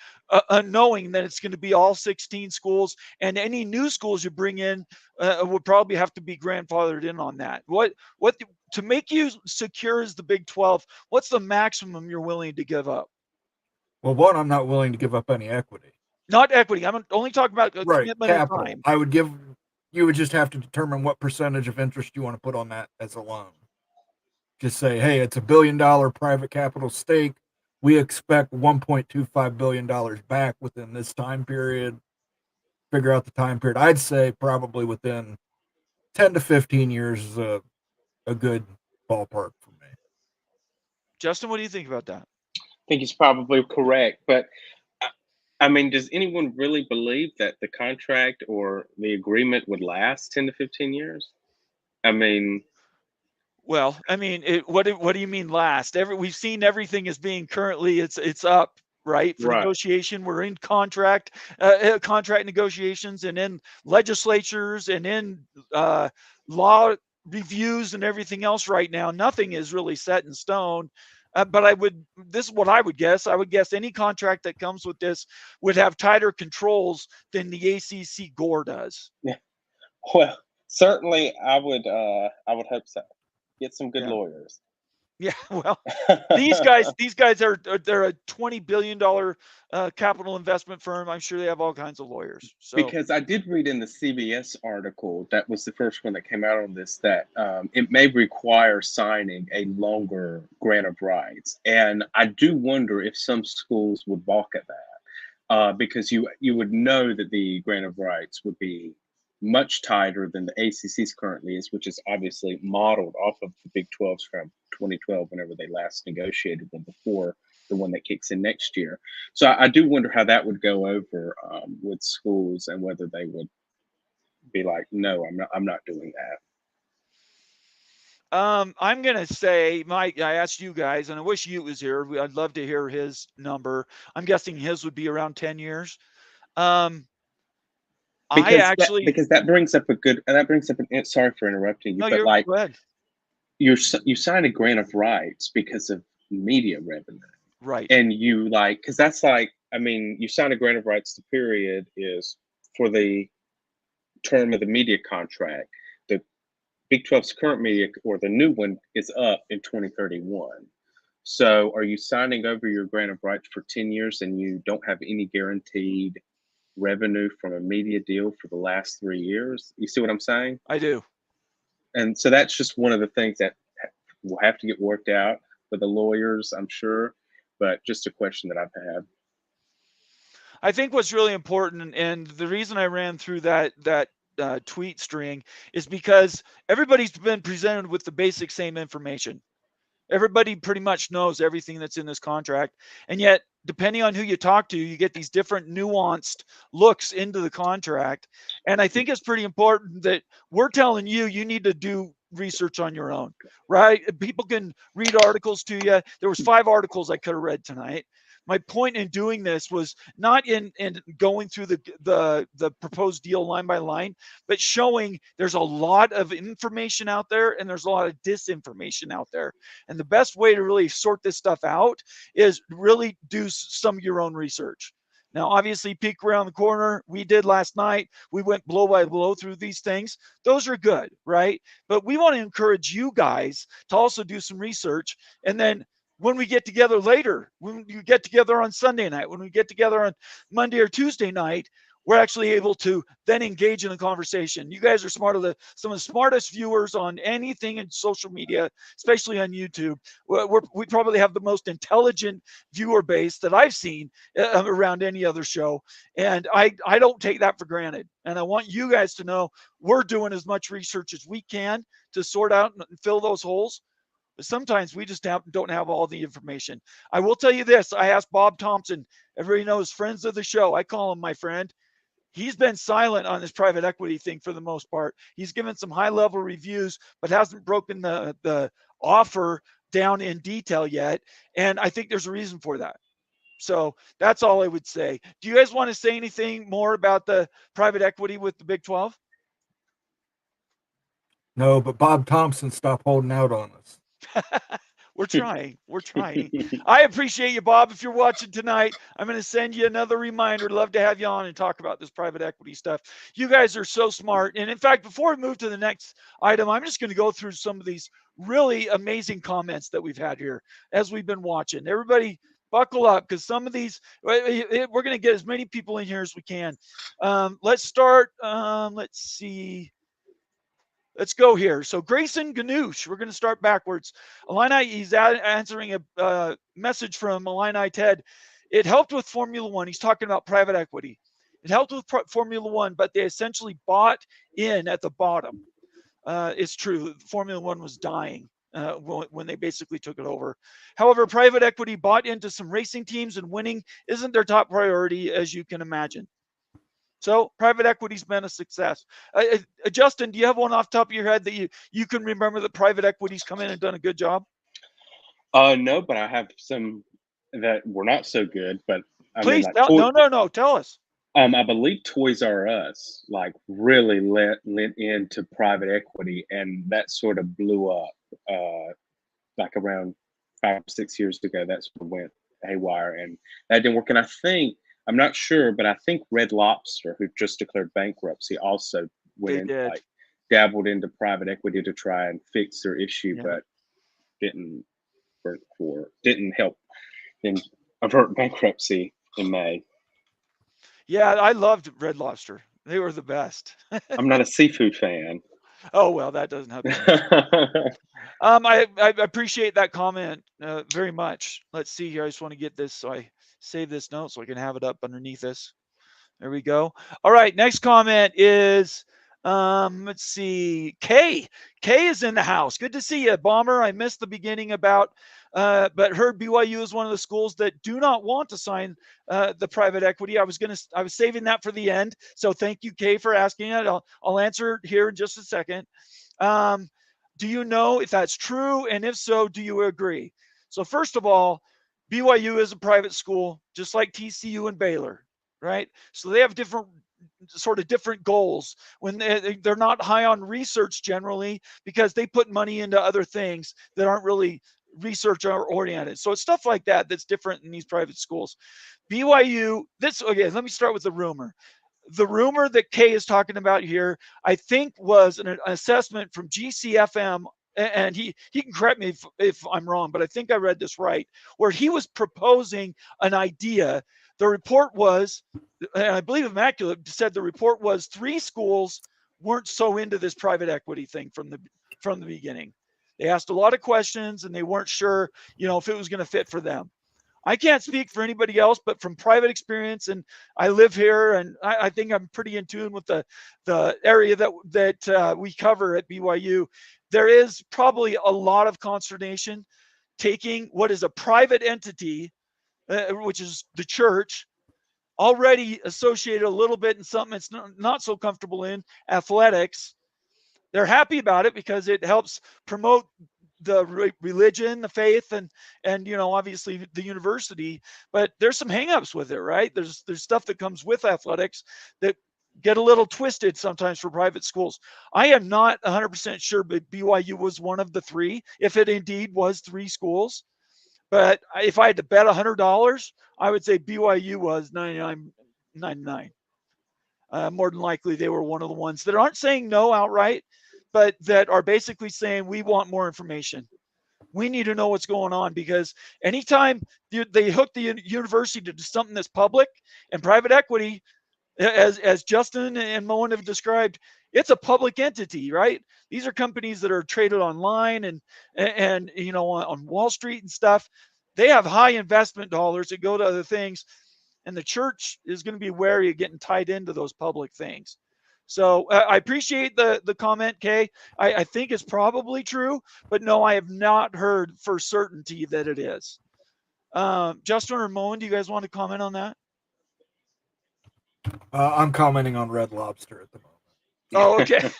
knowing that it's going to be all 16 schools and any new schools you bring in would probably have to be grandfathered in on that? What to make you secure as the Big 12? What's the maximum you're willing to give up? Well, one, I'm not willing to give up any equity. Not equity. I'm only talking about a Right, commitment of capital. time. You would just have to determine what percentage of interest you want to put on that as a loan. Just say, hey, it's $1 billion private capital stake. We expect $1.25 billion back within this time period. Figure out the time period. I'd say probably within 10 to 15 years is a good ballpark for me. Justin, what do you think about that? I think he's probably correct, but I mean, does anyone really believe that the contract or the agreement would last 10 to 15 years? I mean, Well, I mean, what do you mean last? We've seen everything as being currently it's up, right? For right. negotiation, we're in contract negotiations and in legislatures and in law reviews and everything else right now. Nothing is really set in stone. But this is what I would guess. I would guess any contract that comes with this would have tighter controls than the ACC Gore does. Yeah. Well, certainly I would hope so. Get some good lawyers. Yeah, well, these guys they're a $20 billion capital investment firm. I'm sure they have all kinds of lawyers. So because I did read in the CBS article that was the first one that came out on this that it may require signing a longer grant of rights, and I do wonder if some schools would balk at that because you would know that the grant of rights would be much tighter than the ACC's currently is, which is obviously modeled off of the Big 12's from 2012, whenever they last negotiated one before the one that kicks in next year. So I do wonder how that would go over with schools and whether they would be like, no, I'm not doing that. I'm gonna say, Mike. I asked you guys, and I wish you was here. I'd love to hear his number. I'm guessing his would be around 10 years. Because that brings up sorry for interrupting you, no, but like go ahead. You sign a grant of rights because of media revenue, right? And you because that's you sign a grant of rights. The period is for the term of the media contract. The Big 12's current media or the new one is up in 2031. So are you signing over your grant of rights for 10 years and you don't have any guaranteed revenue from a media deal for the last 3 years? You see what I'm saying? I do. And so that's just one of the things that will have to get worked out for the lawyers, I'm sure, but just a question that I've had. I think what's really important, and the reason I ran through that tweet string is because everybody's been presented with the basic same information. Everybody pretty much knows everything that's in this contract, and yet depending on who you talk to, you get these different nuanced looks into the contract. And I think it's pretty important that we're telling you need to do research on your own, right? People can read articles to you. There was 5 articles I could have read tonight. My point in doing this was not in going through the proposed deal line by line, but showing there's a lot of information out there and there's a lot of disinformation out there. And the best way to really sort this stuff out is really do some of your own research. Now, obviously, peek around the corner. We did last night. We went blow by blow through these things. Those are good, right? But we want to encourage you guys to also do some research. And then when we get together later, when you get together on Sunday night, when we get together on Monday or Tuesday night, we're actually able to then engage in a conversation. You guys are some of the smartest viewers on anything in social media, especially on YouTube. We probably have the most intelligent viewer base that I've seen around any other show. And I don't take that for granted. And I want you guys to know we're doing as much research as we can to sort out and fill those holes. But sometimes we just don't have all the information. I will tell you this. I asked Bob Thompson. Everybody knows, friends of the show. I call him my friend. He's been silent on this private equity thing for the most part. He's given some high-level reviews, but hasn't broken the offer down in detail yet. And I think there's a reason for that. So that's all I would say. Do you guys want to say anything more about the private equity with the Big 12? No, but Bob Thompson, stop holding out on us. We're trying. We're trying. I appreciate you, Bob. If you're watching tonight, I'm going to send you another reminder. Love to have you on and talk about this private equity stuff. You guys are so smart. And in fact, before we move to the next item, I'm just going to go through some of these really amazing comments that we've had here as we've been watching. Everybody buckle up, because some of these, we're going to get as many people in here as we can. Let's start. Let's see. Let's go here. So Grayson Ganoush, we're going to start backwards. Illini, he's answering a message from Illini Ted. It helped with Formula One. He's talking about private equity. It helped with Formula One, but they essentially bought in at the bottom. It's true. Formula One was dying when they basically took it over. However, private equity bought into some racing teams, and winning isn't their top priority, as you can imagine. So private equity's been a success. Justin, do you have one off the top of your head that you can remember that private equity's come in and done a good job? No, but I have some that were not so good. But please, no, tell us. I believe Toys R Us really lent into private equity, and that sort of blew up. Around 5 or 6 years ago, that sort of went haywire, and that didn't work. And I'm not sure, but I think Red Lobster, who just declared bankruptcy, also dabbled into private equity to try and fix their issue, but didn't help them avert bankruptcy in May. Yeah, I loved Red Lobster. They were the best. I'm not a seafood fan. Oh, well, that doesn't help. I appreciate that comment very much. Let's see here. I just want to get this so I save this note so I can have it up underneath this. There we go. All right. Next comment is, let's see. Kay is in the house. Good to see you, Bomber. I missed the beginning but heard BYU is one of the schools that do not want to sign the private equity. I was saving that for the end. So thank you, Kay, for asking it. I'll answer here in just a second. Do you know if that's true? And if so, do you agree? So first of all, BYU is a private school, just like TCU and Baylor, right? So they have different goals when they're not high on research generally, because they put money into other things that aren't really research oriented. So it's stuff like that that's different in these private schools. BYU, let me start with the rumor. The rumor that Kay is talking about here, I think, was an assessment from GCFM, and he can correct me if I'm wrong, but I think I read this right, where he was proposing an idea. The report was, and I believe Immaculate said the report was 3 schools weren't so into this private equity thing from the beginning. They asked a lot of questions, and they weren't sure, if it was going to fit for them. I can't speak for anybody else, but from private experience, and I live here, and I think I'm pretty in tune with the area that we cover at BYU. There is probably a lot of consternation taking what is a private entity, which is the church, already associated a little bit in something it's not so comfortable in, athletics. They're happy about it because it helps promote the religion, the faith, and obviously the university. But there's some hangups with it, right? There's stuff that comes with athletics that get a little twisted sometimes for private schools. I am not 100% sure, but BYU was one of the 3, if it indeed was 3 schools. But if I had to bet $100, I would say BYU was 99. More than likely, they were one of the ones that aren't saying no outright, but that are basically saying, we want more information. We need to know what's going on, because anytime they hook the university to something that's public, and private equity, as Justin and Moen have described, it's a public entity, right? These are companies that are traded online and on Wall Street and stuff. They have high investment dollars that go to other things, and the church is going to be wary of getting tied into those public things. So I appreciate the comment, Kay. I think it's probably true, but no, I have not heard for certainty that it is. Justin or Moen, do you guys want to comment on that? I'm commenting on Red Lobster at the moment. Oh, okay.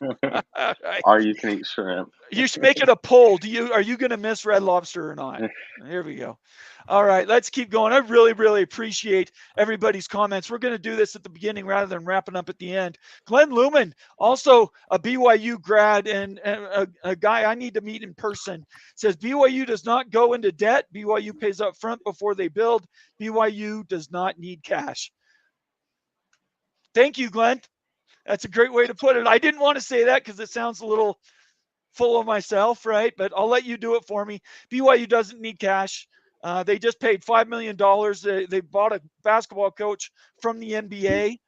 Are you can eat shrimp? You should make it a poll. Are you going to miss Red Lobster or not? Here we go. All right, let's keep going. I really, really appreciate everybody's comments. We're going to do this at the beginning rather than wrapping up at the end. Glenn Lumen, also a BYU grad and a guy I need to meet in person, says BYU does not go into debt. BYU pays up front before they build. BYU does not need cash. Thank you, Glenn. That's a great way to put it. I didn't want to say that because it sounds a little full of myself, right? But I'll let you do it for me. BYU doesn't need cash. They just paid $5 million. They bought a basketball coach from the NBA,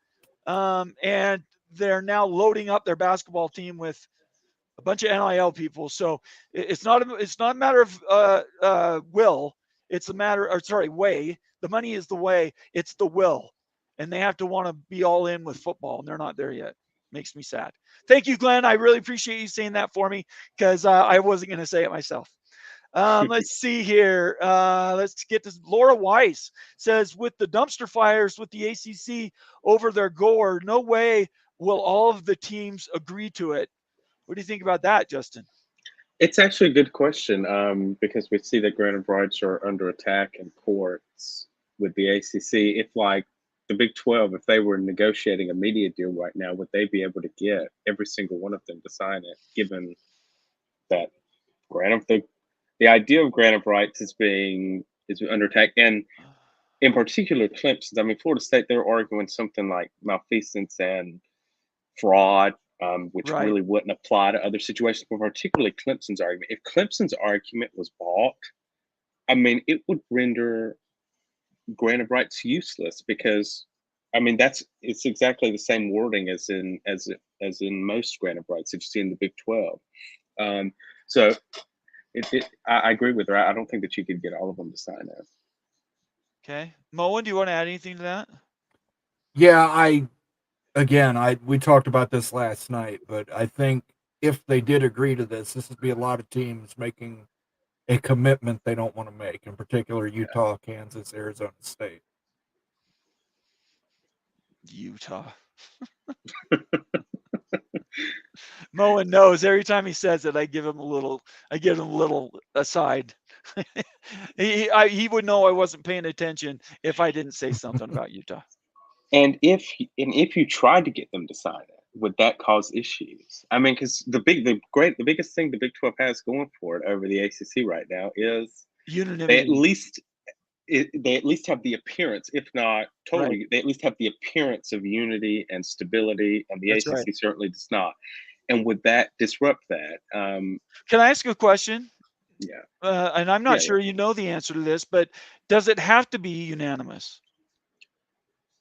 and they're now loading up their basketball team with a bunch of NIL people. So it's not a matter of will. It's a matter, or sorry, way. The money is the way. It's the will, and they have to want to be all in with football, and they're not there yet. Makes me sad. Thank you, Glenn. I really appreciate you saying that for me because I wasn't going to say it myself. Let's see here. Let's get this. Laura Weiss says, with the dumpster fires with the ACC over their gore, no way will all of the teams agree to it. What do you think about that, Justin? It's actually a good question because we see that grant of rights are under attack in courts with the ACC. If like the Big 12, if they were negotiating a media deal right now, would they be able to get every single one of them to sign it, given that the idea of grant of rights is under attack, and in particular Clemson. I mean, Florida State, they're arguing something like malfeasance and fraud, which Right. really wouldn't apply to other situations, but particularly Clemson's argument. If Clemson's argument was bought, I mean, it would render grant of rights useless because, I mean, it's exactly the same wording as in most grant of rights that you see in the Big 12. So I agree with her. I don't think that you could get all of them to sign it. Okay. Moen, do you want to add anything to that? Yeah, we talked about this last night, but I think if they did agree to this would be a lot of teams making a commitment they don't want to make, in particular Utah, Kansas, Arizona State. Utah. Moen knows every time he says it, I give him a little aside. He would know I wasn't paying attention if I didn't say something about Utah. And if you tried to get them to sign it, would that cause issues? I mean, because the biggest thing the Big 12 has going for it over the ACC right now is unanimity. They at least have the appearance, if not totally, Right. they at least have the appearance of unity and stability, and the That's ACC right. certainly does not. And would that disrupt that? Can I ask you a question? Yeah. And I'm not sure you know the answer to this, but does it have to be unanimous?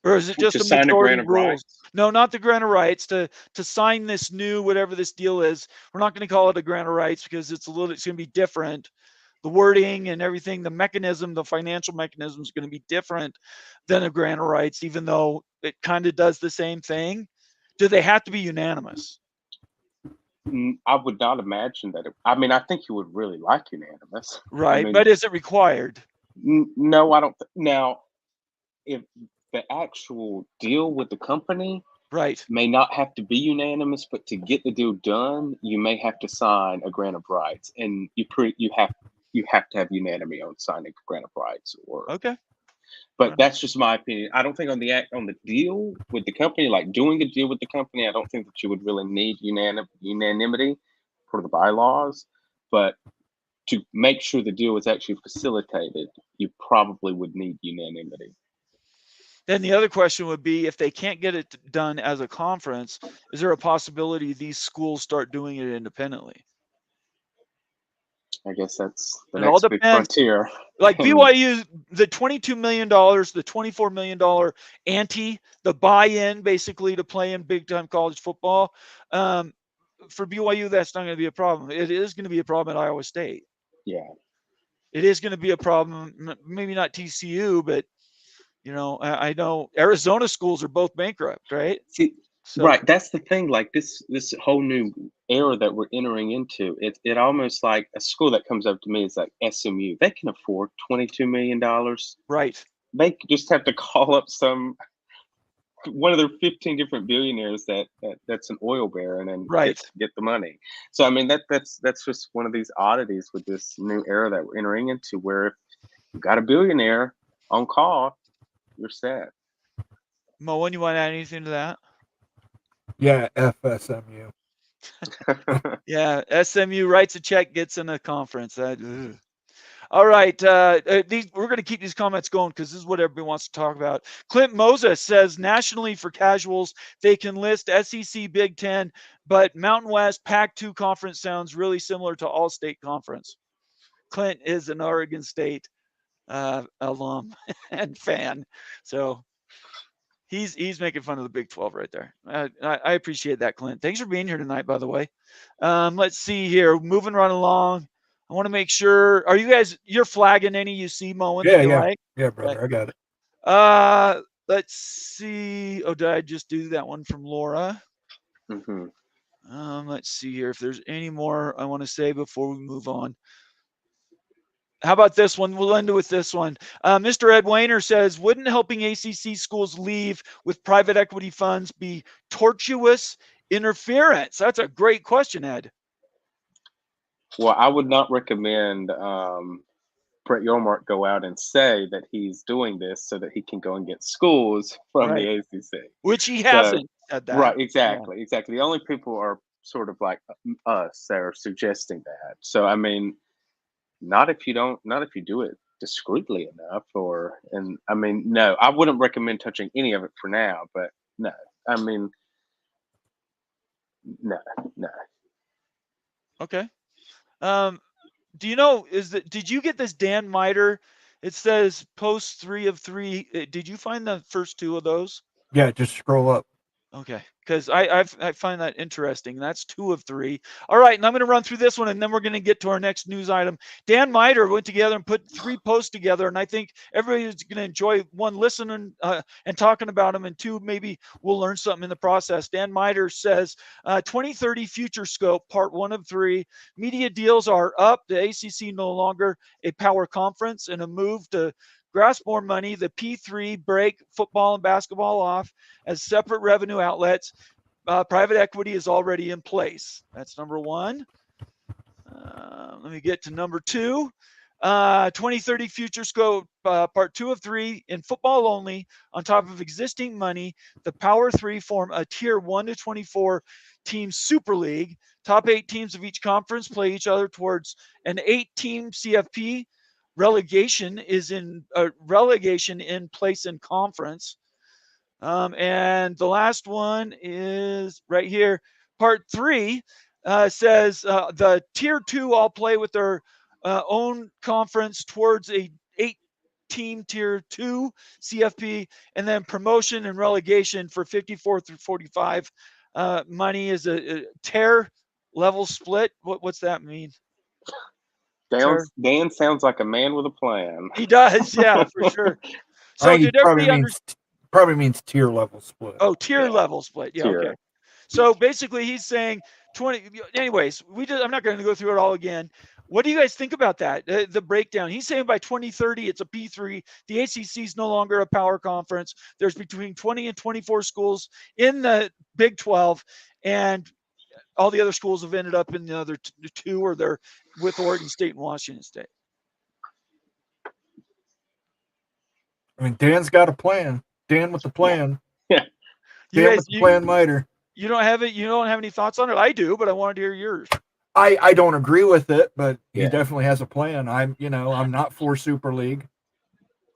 Or is it just To a sign a majority grant of rules? rights? No, not the grant of rights. To sign this new whatever this deal is, we're not going to call it a grant of rights because it's going to be different. The wording and everything, the mechanism, the financial mechanism is going to be different than a grant of rights, even though it kind of does the same thing. Do they have to be unanimous? I would not imagine that. I mean, I think you would really like unanimous. Right, I mean, but is it required? No, I don't. Now, if the actual deal with the company Right. may not have to be unanimous, but to get the deal done, you may have to sign a grant of rights, and you have to have unanimity on signing a grant of rights. Or okay. But that's just my opinion. I don't think on the deal with the company, like doing a deal with the company, I don't think that you would really need unanimity for the bylaws. But to make sure the deal is actually facilitated, you probably would need unanimity. Then the other question would be, if they can't get it done as a conference, is there a possibility these schools start doing it independently? I guess that's the It all next big depends. frontier. Like And BYU, the $22 million, the $24 million ante, the buy-in basically to play in big-time college football. For BYU, that's not going to be a problem. It is going to be a problem at Iowa State. yeah. It is going to be a problem. Maybe not TCU, but I know Arizona schools are both bankrupt, right? See, So right. That's the thing. Like this whole new era that we're entering into. It almost like a school that comes up to me is like SMU. They can afford $22 million. right. They just have to call up one of their 15 different billionaires that's an oil baron and Right. get the money. So I mean that's just one of these oddities with this new era that we're entering into, where if you've got a billionaire on call, you're set. Mo, when you want to add anything to that? Yeah, FSMU. Yeah, SMU writes a check, gets in a conference. All right, we're going to keep these comments going because this is what everybody wants to talk about. Clint Moses says nationally for casuals, they can list SEC, Big Ten, but Mountain West Pac-2 conference sounds really similar to All-State Conference. Clint is an Oregon State alum and fan, so he's making fun of the Big 12 right there. I appreciate that, Clint. Thanks for being here tonight, by the way. Let's see here. Moving right along. I want to make sure. Are you guys? You're flagging any you see, Moen? Yeah, brother. I got it. Let's see. Oh, did I just do that one from Laura? Mm-hmm. Let's see here if there's any more I want to say before we move on. How about this one? We'll end with this one. Mr. Ed Wayner says, wouldn't helping ACC schools leave with private equity funds be tortuous interference? That's a great question, Ed. Well, I would not recommend Brett Yormark go out and say that he's doing this so that he can go and get schools from Right. the ACC. Which he hasn't said that. Right, exactly, exactly. The only people are sort of like us that are suggesting that. So, I mean, not if you do it discreetly enough, no, I wouldn't recommend touching any of it for now, but no, I mean, no. Okay. Do you know, did you get this Dan Miter? It says post 3 of 3. Did you find the first 2 of those? Yeah, just scroll up. Okay, because I find that interesting. That's 2 of 3. All right, and I'm going to run through this one, and then we're going to get to our next news item. Dan Miter went together and put 3 posts together, and I think everybody's going to enjoy, 1, listening and talking about them, and 2, maybe we'll learn something in the process. Dan Miter says, 2030 Future Scope, part 1 of 3. Media deals are up. The ACC no longer a power conference, and a move to grasp more money. The P3 break football and basketball off as separate revenue outlets. Private equity is already in place. That's number 1. Let me get to number 2. 2030 Future Scope, part 2 of 3, in football only, on top of existing money, the Power 3 form a tier 1 to 24 team Super League. Top 8 teams of each conference play each other towards an 8-team CFP. Relegation in place in conference. And the last one is right here. Part 3 says the tier 2 all play with their own conference towards a 8-team tier 2 CFP, and then promotion and relegation for 54 through 45. Money is a tier level split. What's that mean? Dan sounds like a man with a plan. He does, yeah, for sure. So did everybody understand? Probably means tier level split. Oh, tier level split. Yeah, tier. Okay. So basically he's saying 20. Anyways, I'm not going to go through it all again. What do you guys think about that? The breakdown. He's saying by 2030 it's a P3. The ACC is no longer a power conference. There's between 20 and 24 schools in the Big 12, and all the other schools have ended up in the other 2, or they're with Oregon State and Washington State. I mean, Dan's got a plan. Dan with the plan. Yeah. Dan with the plan, Miter. You don't have it. You don't have any thoughts on it. I do, but I wanted to hear yours. I don't agree with it, but he definitely has a plan. I'm not for Super League.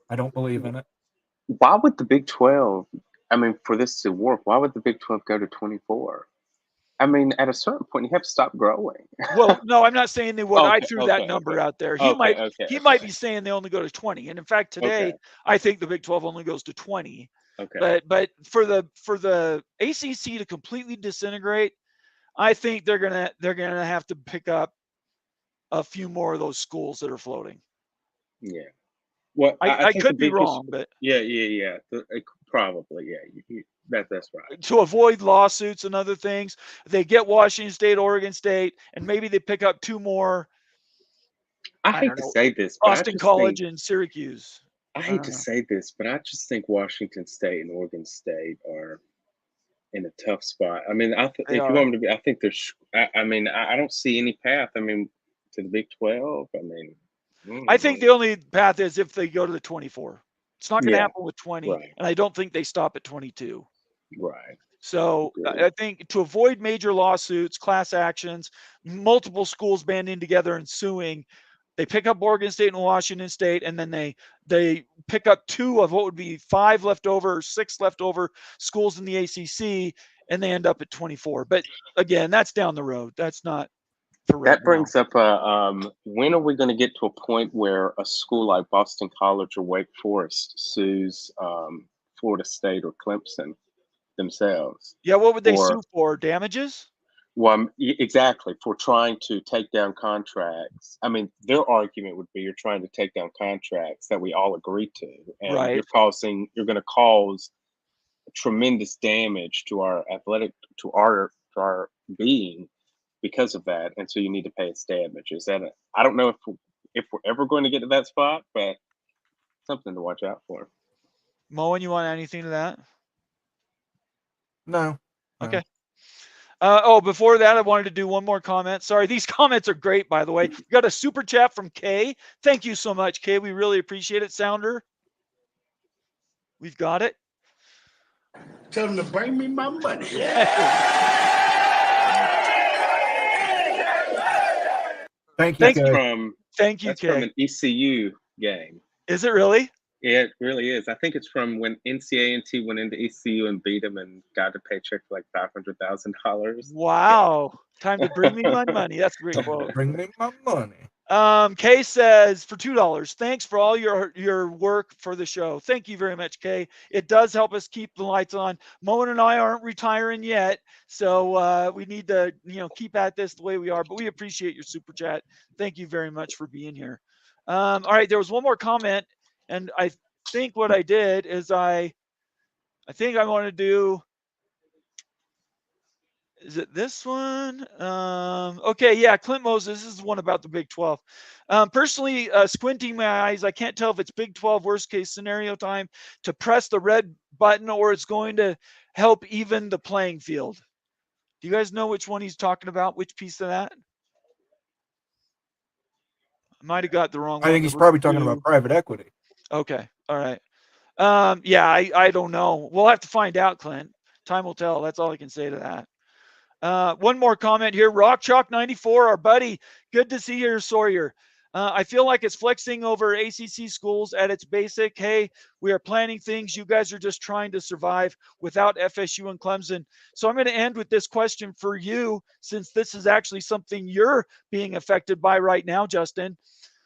I don't believe in it. Why would the Big 12? I mean, for this to work, why would the Big 12 go to 24? I mean, at a certain point, you have to stop growing. Well, no, I'm not saying they would. I Okay, threw that okay, number okay. out there. He Okay, might okay, he might okay. be saying they only go to 20. And in fact, today Okay, I think the Big 12 only goes to 20. okay. But for the ACC to completely disintegrate, I think they're gonna have to pick up a few more of those schools that are floating. Yeah. Well, I, I I think the could be biggest, wrong, but yeah. Probably, yeah. That's right. to avoid lawsuits and other things, they get Washington State, Oregon State, and maybe they pick up two more. I I hate don't to know, say this, but Boston College and Syracuse. I I hate don't to know. say this, but I just think Washington State and Oregon State are in a tough spot. I mean, They if you want are. me to be, I think there's. I mean, I don't see any path. I mean, to the Big 12. I mean, I think mm, the only path is if they go to the 24. It's not going to yeah, happen with 20, right, and I don't think they stop at 22. right, So agreed. I think to avoid major lawsuits, class actions, multiple schools banding together and suing, they pick up Oregon State and Washington State, and then they pick up two of what would be five left over or six left over schools in the ACC, and they end up at 24. But again, that's down the road. That's not for right That now. brings up when are we going to get to a point where a school like Boston College or Wake Forest sues Florida State or Clemson themselves Yeah, what would they for sue for? Damages? exactly, for trying to take down contracts. I mean, their argument would be you're trying to take down contracts that we all agree to, and Right. you're going to cause tremendous damage to our to our being because of that, and so you need to pay us damages. And I don't know if we're ever going to get to that spot, but something to watch out for. Moen, you want anything to that? No. Okay. Oh, before that, I wanted to do one more comment. Sorry, these comments are great, by the way. We got a super chat from Kay. Thank you so much, Kay. We really appreciate it, Sounder. We've got it. Tell them to bring me my money. Thank you, Thank That's you. from Thank you, that's from Kay. an ECU game. Is it really? Yeah, it really is. I think it's from when NCAA went into ECU and beat them and got a paycheck for like $500,000. Wow. Time to bring me my money. That's a great quote. Bring me my money. Kay says for $2, thanks for all your work for the show. Thank you very much, Kay. It does help us keep the lights on. Moen and I aren't retiring yet, so we need to keep at this the way we are. But we appreciate your super chat. Thank you very much for being here. All right, there was one more comment, and I think what I did is I think I want to do. Is it this one? Okay, yeah, Clint Moses. This is one about the Big 12. Personally, squinting my eyes, I can't tell if it's Big 12 worst case scenario time to press the red button or it's going to help even the playing field. Do you guys know which one he's talking about? Which piece of that? I might have got the wrong one. I think he's probably talking about private equity. Okay, all right. Yeah, I don't know. We'll have to find out, Clint. Time will tell. That's all I can say to that. One more comment here. Rock Chalk 94, our buddy. Good to see you here, Sawyer. I feel like it's flexing over ACC schools at its basic. Hey, we are planning things. You guys are just trying to survive without FSU and Clemson. So I'm going to end with this question for you, since this is actually something you're being affected by right now, Justin.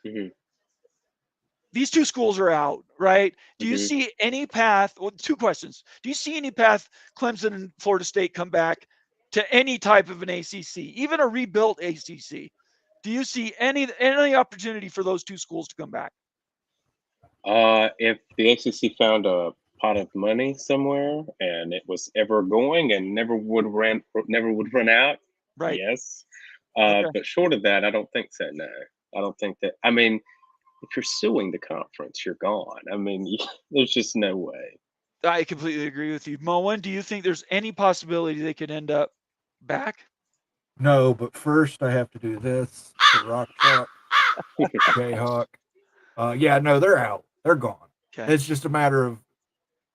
Mm-hmm. These two schools are out, right? Do you Mm-hmm. see any path? Well, two questions. Do you see any path Clemson and Florida State come back to any type of an ACC, even a rebuilt ACC? Do you see any opportunity for those two schools to come back? If the ACC found a pot of money somewhere and it was ever going and never would run out, Right. yes. Okay. But short of that, I don't think so. No, I don't think that. I mean, if you're suing the conference, you're gone. I mean, there's just no way. I completely agree with you. Moen, do you think there's any possibility they could end up back? No, but first I have to do this. The Rock Chalk, Jayhawk. Yeah, no, they're out. They're gone. Okay. It's just a matter of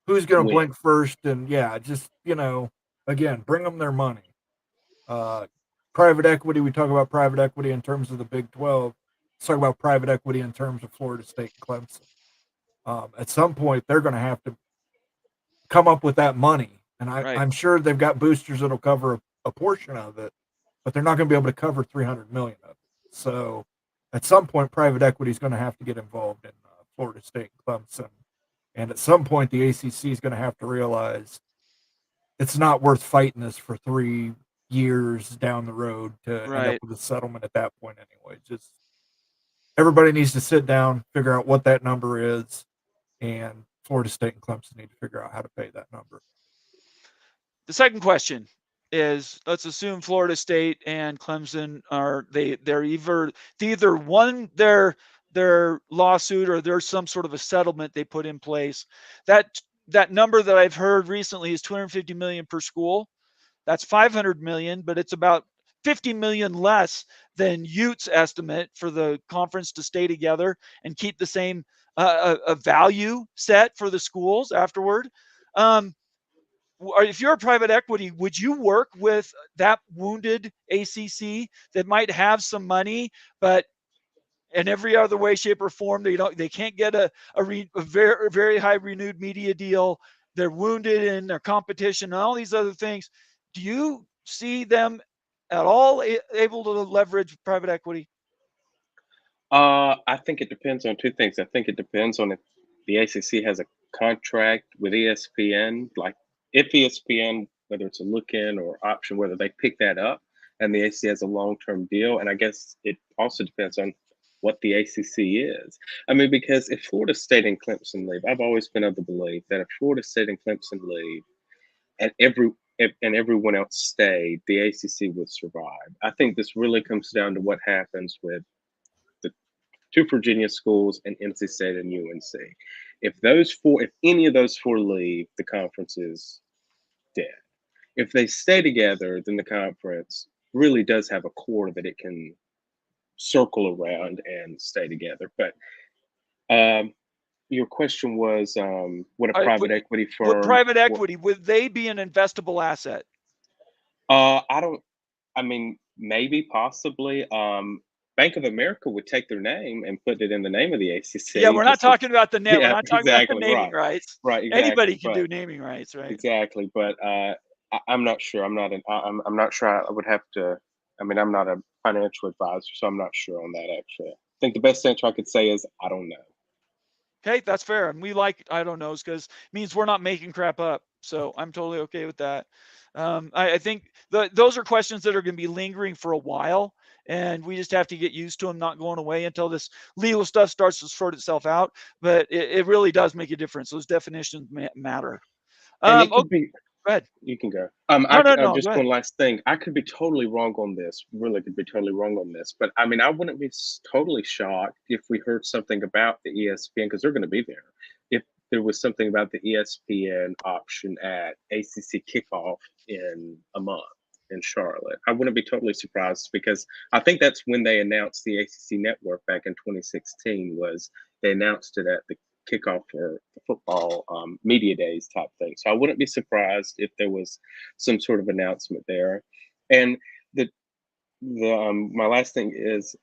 who's going to When? blink first, and yeah, just again, bring them their money. Private equity. We talk about private equity in terms of the Big 12. Let's talk about private equity in terms of Florida State and Clemson. At some point, they're going to have to come up with that money, and Right. I'm sure they've got boosters that'll cover a portion of it, but they're not going to be able to cover 300 million of it. So at some point, private equity is going to have to get involved in Florida State and Clemson. And at some point, the ACC is going to have to realize it's not worth fighting this for 3 years down the road to end up with a settlement at that point anyway. Just everybody needs to sit down, figure out what that number is, and Florida State and Clemson need to figure out how to pay that number. The second question is, let's assume Florida State and Clemson are they either won their lawsuit or there's some sort of a settlement they put in place. That number that I've heard recently is $250 million per school. That's $500 million, but it's about $50 million less than Utes estimate for the conference to stay together and keep the same a value set for the schools afterward. If you're a private equity, would you work with that wounded ACC that might have some money, but in every other way, shape, or form, they can't get a very, very high renewed media deal. They're wounded in their competition and all these other things. Do you see them at all able to leverage private equity? I think it depends on two things. I think it depends on if the ACC has a contract with ESPN, like if ESPN, whether it's a look-in or option, whether they pick that up, and the ACC has a long-term deal. And I guess it also depends on what the ACC is. I mean, because if Florida State and Clemson leave, I've always been of the belief that if Florida State and Clemson leave, and everyone else stayed, the ACC would survive. I think this really comes down to what happens with the two Virginia schools and NC State and UNC. If any of those four leave, the conference is dead. If they stay together, then the conference really does have a core that it can circle around and stay together. But your question was, what a private equity firm? Would private equity, would they be an investable asset? I mean, maybe, possibly. Bank of America would take their name and put it in the name of the ACC. Yeah, we're not talking about the name. Yeah, we're not talking about the exactly, naming rights. Right. Exactly, Anybody can do naming rights, right? Exactly. But I'm not sure. I'm not sure. I would have to. I mean, I'm not a financial advisor, so I'm not sure on that. Actually, I think the best answer I could say is I don't know. Okay, that's fair. And we like I don't knows because it means we're not making crap up. So I'm totally okay with that. I think those are questions that are going to be lingering for a while, and we just have to get used to them not going away until this legal stuff starts to sort itself out. But it really does make a difference. Those definitions matter. And it could be. Go ahead. You can go. No, just one last thing. I could be totally wrong on this. Really could be totally wrong on this. But I mean, I wouldn't be totally shocked if we heard something about the ESPN, because they're going to be there. If there was something about the ESPN option at ACC kickoff in a month in Charlotte, I wouldn't be totally surprised, because I think that's when they announced the ACC network back in 2016. Was they announced it at the kickoff for the football media days type thing. So I wouldn't be surprised if there was some sort of announcement there. And my last thing is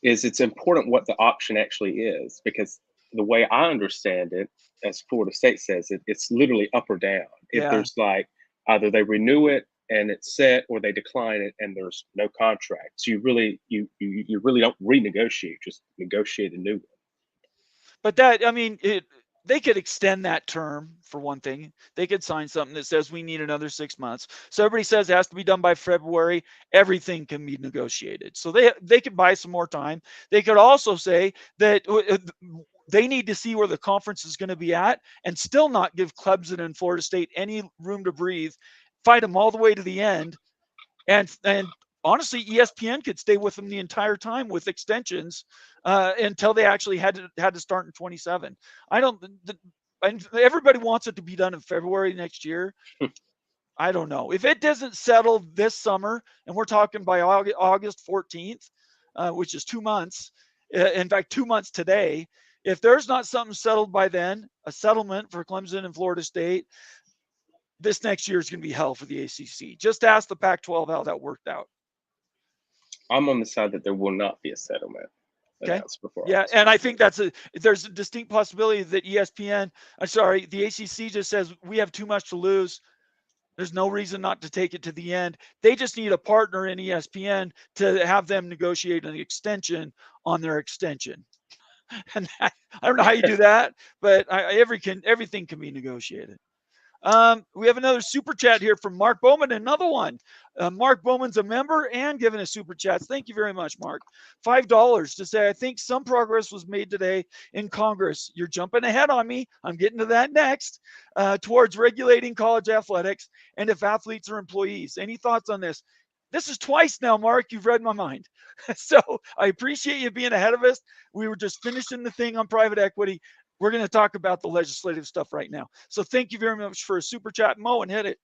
it's important what the option actually is, because the way I understand it, as Florida State says it, it's literally up or down. If there's like either they renew it and it's set, or they decline it and there's no contract. So you really don't renegotiate, just negotiate a new one. But that, I mean, they could extend that term for one thing. They could sign something that says we need another 6 months. So everybody says it has to be done by February. Everything can be negotiated. So they could buy some more time. They could also say that they need to see where the conference is going to be at and still not give Clemson and Florida State any room to breathe. Fight them all the way to the end. And honestly, ESPN could stay with them the entire time with extensions until they actually had to start in 27. Everybody wants it to be done in February next year. I don't know. If it doesn't settle this summer, and we're talking by August 14th, which is 2 months, in fact, 2 months today, if there's not something settled by then, a settlement for Clemson and Florida State, this next year is going to be hell for the ACC. Just ask the Pac-12 how that worked out. I'm on the side that there will not be a settlement. Okay. Yeah, and I think there's a distinct possibility that the ACC just says we have too much to lose. There's no reason not to take it to the end. They just need a partner in ESPN to have them negotiate an extension on their extension. And I don't know how you do that, but everything can be negotiated. We have another super chat here from Mark Bowman, another one. Mark Bowman's a member and giving us super chats. Thank you very much, Mark. $5 to say, I think some progress was made today in Congress. You're jumping ahead on me. I'm getting to that next. Towards regulating college athletics and if athletes are employees. Any thoughts on this? This is twice now, Mark. You've read my mind. So I appreciate you being ahead of us. We were just finishing the thing on private equity. We're going to talk about the legislative stuff right now. So thank you very much for a super chat. Mo, and hit it.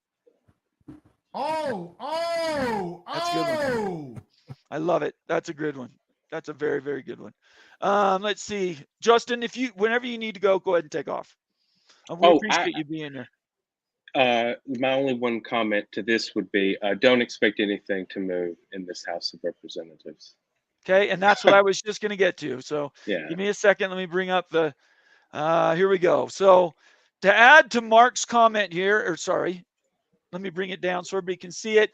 That's a good one. I love it. That's a good one. That's a very, very good one. Let's see. Justin, whenever you need to go ahead and take off. We appreciate you being there. My only one comment to this would be, don't expect anything to move in this House of Representatives. Okay, and that's what I was just going to get to. So yeah. Give me a second. Let me bring up the here we go. So to add to Mark's comment here, let me bring it down so everybody can see it.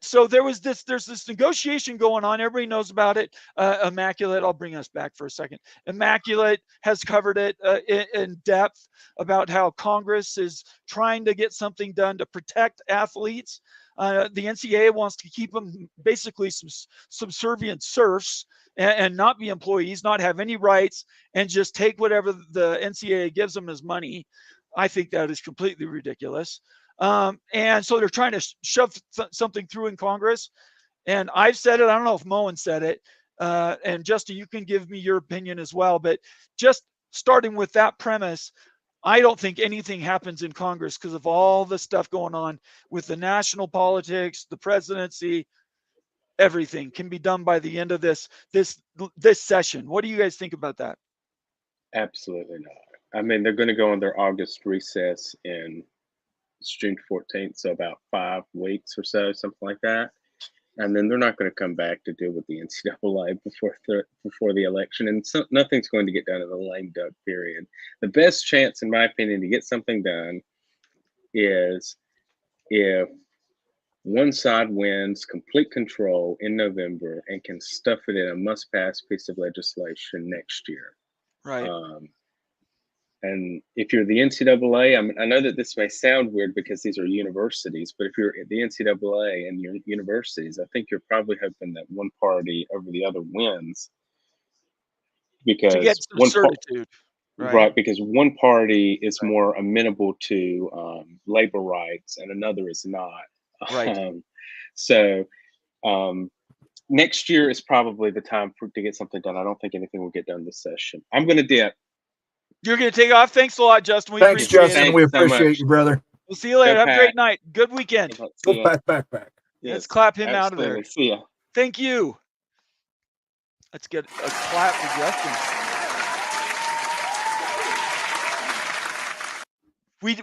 So there's this negotiation going on. Everybody knows about it. Immaculate, I'll bring us back for a second. Immaculate has covered it in depth about how Congress is trying to get something done to protect athletes. The NCAA wants to keep them basically some subservient serfs and not be employees, not have any rights, and just take whatever the NCAA gives them as money. I think that is completely ridiculous. And so they're trying to shove something through in Congress. And I've said it. I don't know if Moen said it. And Justin, you can give me your opinion as well. But just starting with that premise, I don't think anything happens in Congress because of all the stuff going on with the national politics, the presidency. Everything can be done by the end of this session. What do you guys think about that? Absolutely not. I mean, they're going to go on their August recess in June 14th, so about 5 weeks or so, something like that. And then they're not going to come back to deal with the NCAA before the election. And so nothing's going to get done in the lame duck period. The best chance, in my opinion, to get something done is if one side wins complete control in November and can stuff it in a must-pass piece of legislation next year. Right. And if you're the NCAA, I know that this may sound weird because these are universities, but if you're at the NCAA and your universities, I think you're probably hoping that one party over the other wins, because to get some certitude, right? Because one party is more amenable to labor rights and another is not. Right. Next year is probably the time to get something done. I don't think anything will get done this session. I'm going to dip. You're going to take off. Thanks a lot, Justin. Thanks, Justin. We appreciate you, brother. We'll see you later. Have a great night. Good weekend. Go back. Yes, let's clap him out of there. See ya. Thank you. Let's get a clap for Justin.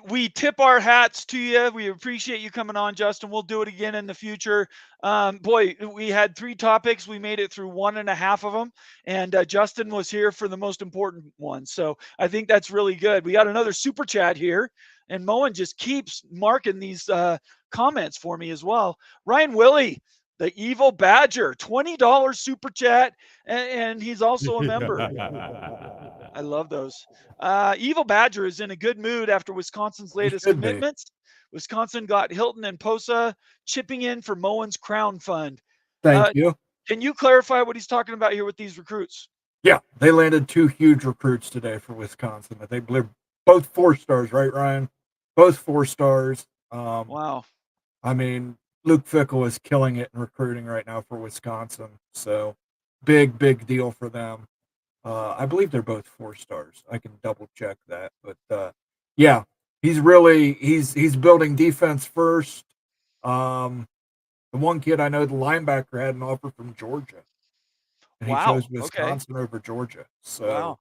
We tip our hats to you. We appreciate you coming on, Justin. We'll do it again in the future. Boy, we had 3 topics. We made it through 1.5 of them. And Justin was here for the most important one. So I think that's really good. We got another super chat here. And Moen just keeps marking these comments for me as well. Ryan Willie, the evil badger, $20 super chat. And he's also a member. I love those. Evil Badger is in a good mood after Wisconsin's latest commitments. Wisconsin got Hilton and Posa chipping in for Moen's Crown Fund. Thank you. Can you clarify what he's talking about here with these recruits? Yeah, they landed 2 huge recruits today for Wisconsin. They were both 4 stars, right, Ryan? Both 4 stars. Wow. I mean, Luke Fickell is killing it in recruiting right now for Wisconsin. So big deal for them. I believe they're both 4 stars. I can double check that, but yeah, he's building defense first. The one kid I know, the linebacker, had an offer from Georgia, and he chose Wisconsin over Georgia. So,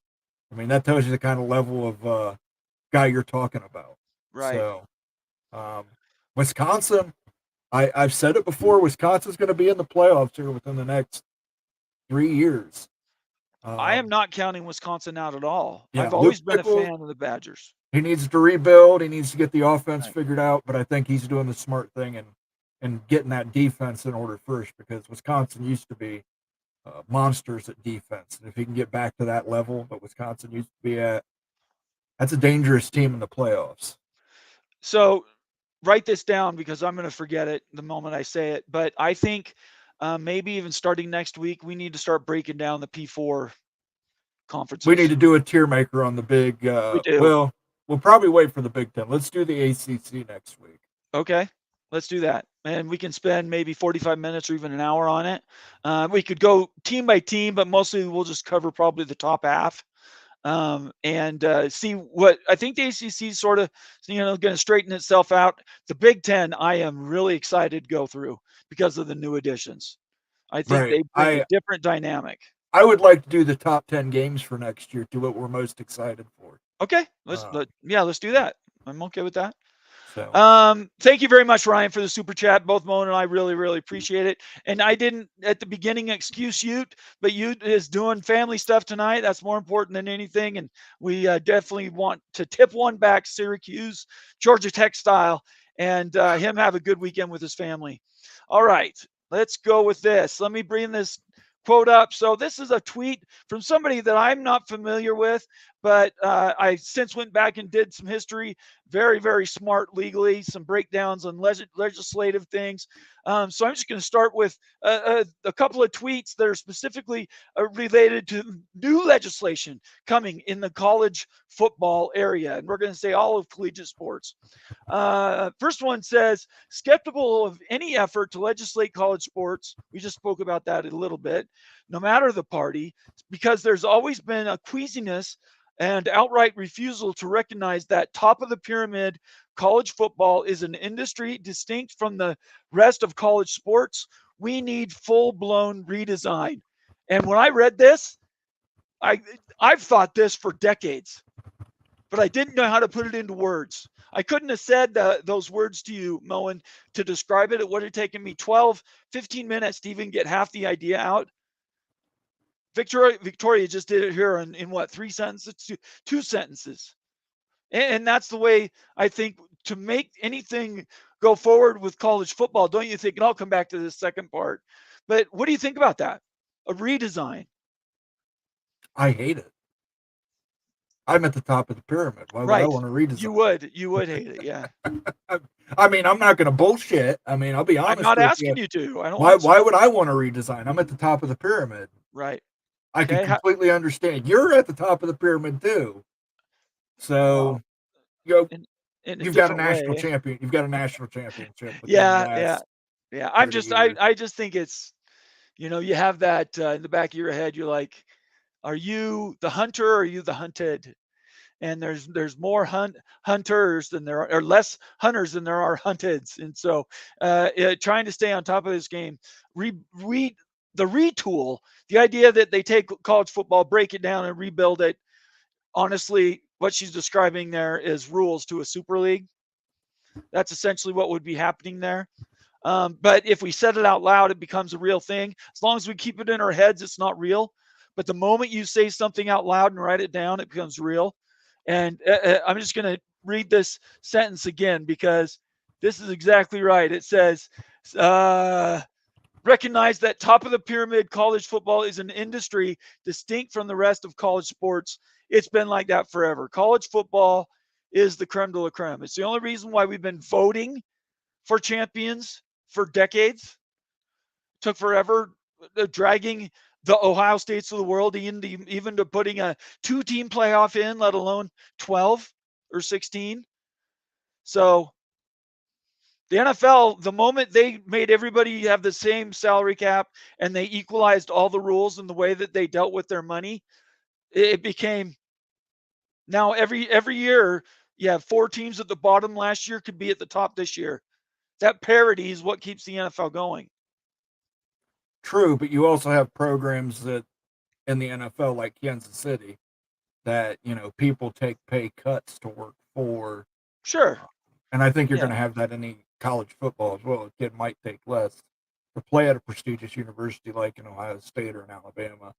I mean, that tells you the kind of level of guy you're talking about. Right. So, Wisconsin, I've said it before. Wisconsin's going to be in the playoffs here within the next 3 years. I am not counting Wisconsin out at all. Yeah, I've always Luke been a Fickell, fan of the Badgers. he needs to rebuild. He needs to get the offense Right. figured out. But I think he's doing the smart thing and getting that defense in order first, because Wisconsin used to be monsters at defense. And if he can get back to that level that Wisconsin used to be at, that's a dangerous team in the playoffs. So write this down because I'm going to forget it the moment I say it. But I think maybe even starting next week, we need to start breaking down the P4 conferences. We need to do a tier maker on the big. We do. Well, we'll probably wait for the Big Ten. Let's do the ACC next week. Okay, let's do that. And we can spend maybe 45 minutes or even an hour on it. We could go team by team, but mostly we'll just cover probably the top half. And see what I think the ACC is sort of, going to straighten itself out. The Big Ten, I am really excited to go through because of the new additions. I think they bring a different dynamic. I would like to do the top 10 games for next year, to what we're most excited for. Okay, let's do that. I'm okay with that. So. Thank you very much, Ryan, for the super chat. Both Moan and I really, really appreciate it. And I didn't at the beginning excuse you, but you is doing family stuff tonight. That's more important than anything. And we definitely want to tip one back, Syracuse, Georgia Tech style, and him have a good weekend with his family. All right, let's go with this. Let me bring this quote up. So this is a tweet from somebody that I'm not familiar with, but I since went back and did some history. Very, very smart legally, some breakdowns on legislative things. So I'm just going to start with a couple of tweets that are specifically related to new legislation coming in the college football area. And we're going to say all of collegiate sports. First one says, skeptical of any effort to legislate college sports. We just spoke about that a little bit, no matter the party, because there's always been a queasiness and outright refusal to recognize that top of the pyramid college football is an industry distinct from the rest of college sports. We need full-blown redesign. And when I read this, I've thought this for decades, but I didn't know how to put it into words. I couldn't have said those words to you, Moen, to describe it. It would have taken me 12, 15 minutes to even get half the idea out. Victoria just did it here in what, 3 sentences, two sentences. And that's the way I think to make anything go forward with college football, don't you think? And I'll come back to this second part. But what do you think about that? A redesign. I hate it. I'm at the top of the pyramid. Why would I want to redesign? You would hate it, yeah. I mean, I'm not going to bullshit. I mean, I'll be honest. I'm not asking you to. I don't. Why would I want to redesign? I'm at the top of the pyramid. Right. I can completely understand. You're at the top of the pyramid too. So, you've got a national champion. You've got a national championship. Yeah. I just think it's, you have that in the back of your head. You're like, are you the hunter or are you the hunted? And there's more hunters than there are, or less hunters than there are hunteds. And so trying to stay on top of this game, the retool, the idea that they take college football, break it down and rebuild it. Honestly, what she's describing there is rules to a super league. That's essentially what would be happening there. But if we said it out loud, it becomes a real thing. As long as we keep it in our heads, it's not real. But the moment you say something out loud and write it down, it becomes real. And I'm just going to read this sentence again because this is exactly right. It says, recognize that top of the pyramid college football is an industry distinct from the rest of college sports. It's been like that forever. College football is the creme de la creme. It's the only reason why we've been voting for champions for decades. It took forever, dragging the Ohio States of the world even to putting a 2-team playoff in, let alone 12 or 16. So the NFL, the moment they made everybody have the same salary cap and they equalized all the rules and the way that they dealt with their money, it became now every year you have 4 teams at the bottom last year could be at the top this year. That parity is what keeps the NFL going. True, but you also have programs that in the NFL like Kansas City that, people take pay cuts to work for. Sure. And I think you're going to have that in college football as well. A kid might take less to play at a prestigious university like in Ohio State or in Alabama.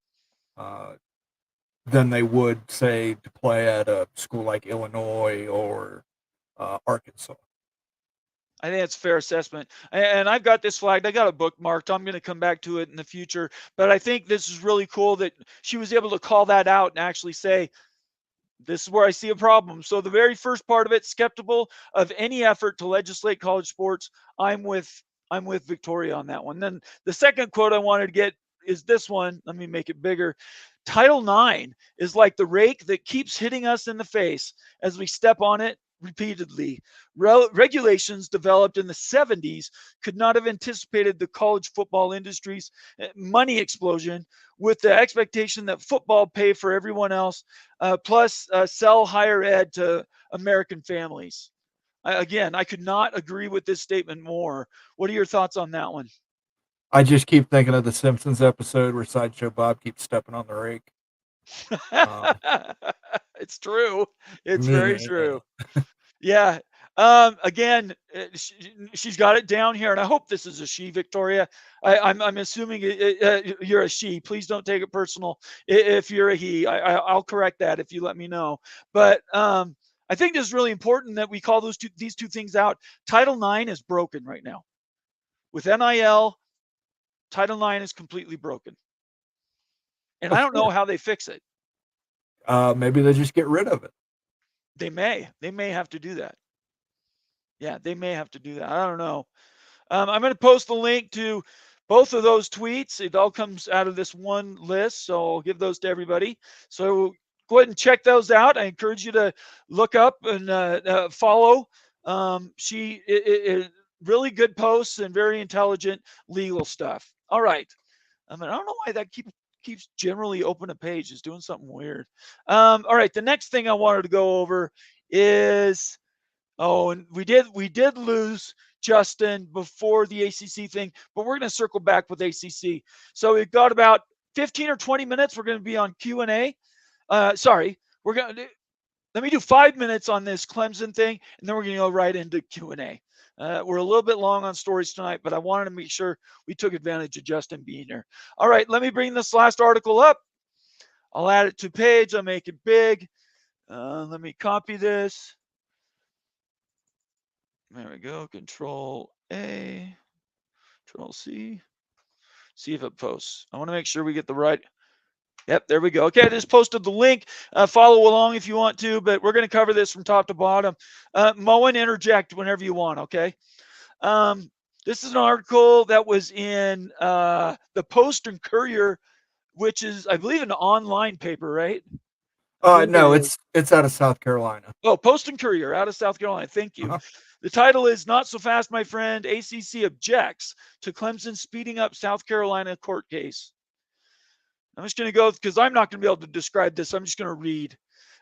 than they would, say, to play at a school like Illinois or Arkansas. I think that's a fair assessment. And I've got this flagged. I got it bookmarked. I'm going to come back to it in the future. But I think this is really cool that she was able to call that out and actually say, this is where I see a problem. So the very first part of it, skeptical of any effort to legislate college sports. I'm with Victoria on that one. Then the second quote I wanted to get is this one. Let me make it bigger. Title IX is like the rake that keeps hitting us in the face as we step on it repeatedly. Regulations developed in the 70s could not have anticipated the college football industry's money explosion, with the expectation that football pay for everyone else, plus sell higher ed to American families. Again, I could not agree with this statement more. What are your thoughts on that one? I just keep thinking of the Simpsons episode where Sideshow Bob keeps stepping on the rake. It's true. It's Yeah. very true. Yeah. Again, she's got it down here, and I hope this is a she, Victoria. I'm assuming you're a she. Please don't take it personal. If you're a he, I'll correct that if you let me know. But I think it's really important that we call these two things out. Title IX is broken right now. With NIL, Title IX is completely broken. And I don't know how they fix it. Maybe they just get rid of it. They may have to do that. Yeah, they may have to do that. I don't know. I'm going to post the link to both of those tweets. It all comes out of this one list, so I'll give those to everybody. So go ahead and check those out. I encourage you to look up and follow. She really good posts and very intelligent legal stuff. All right. I don't know why that keeps generally open a page. It's doing something weird. All right. The next thing I wanted to go over is, and we did lose Justin before the ACC thing, but we're going to circle back with ACC. So we've got about 15 or 20 minutes. We're going to be on Q&A. Let me do 5 minutes on this Clemson thing, and then we're going to go right into Q&A. We're a little bit long on stories tonight, but I wanted to make sure we took advantage of Justin being here. All right, let me bring this last article up. I'll add it to page. I'll make it big. Let me copy this. There we go. Control A, Control C. See if it posts. I want to make sure we get the right. Yep, there we go. Okay, I just posted the link. Follow along if you want to, but we're going to cover this from top to bottom. Moen, interject whenever you want, okay? This is an article that was in the Post and Courier, which is, I believe, an online paper, right? No, it's out of South Carolina. Oh, Post and Courier out of South Carolina. Thank you. The title is Not So Fast, My Friend. ACC objects to Clemson speeding up South Carolina court case. I'm just going to go because I'm not going to be able to describe this. I'm just going to read.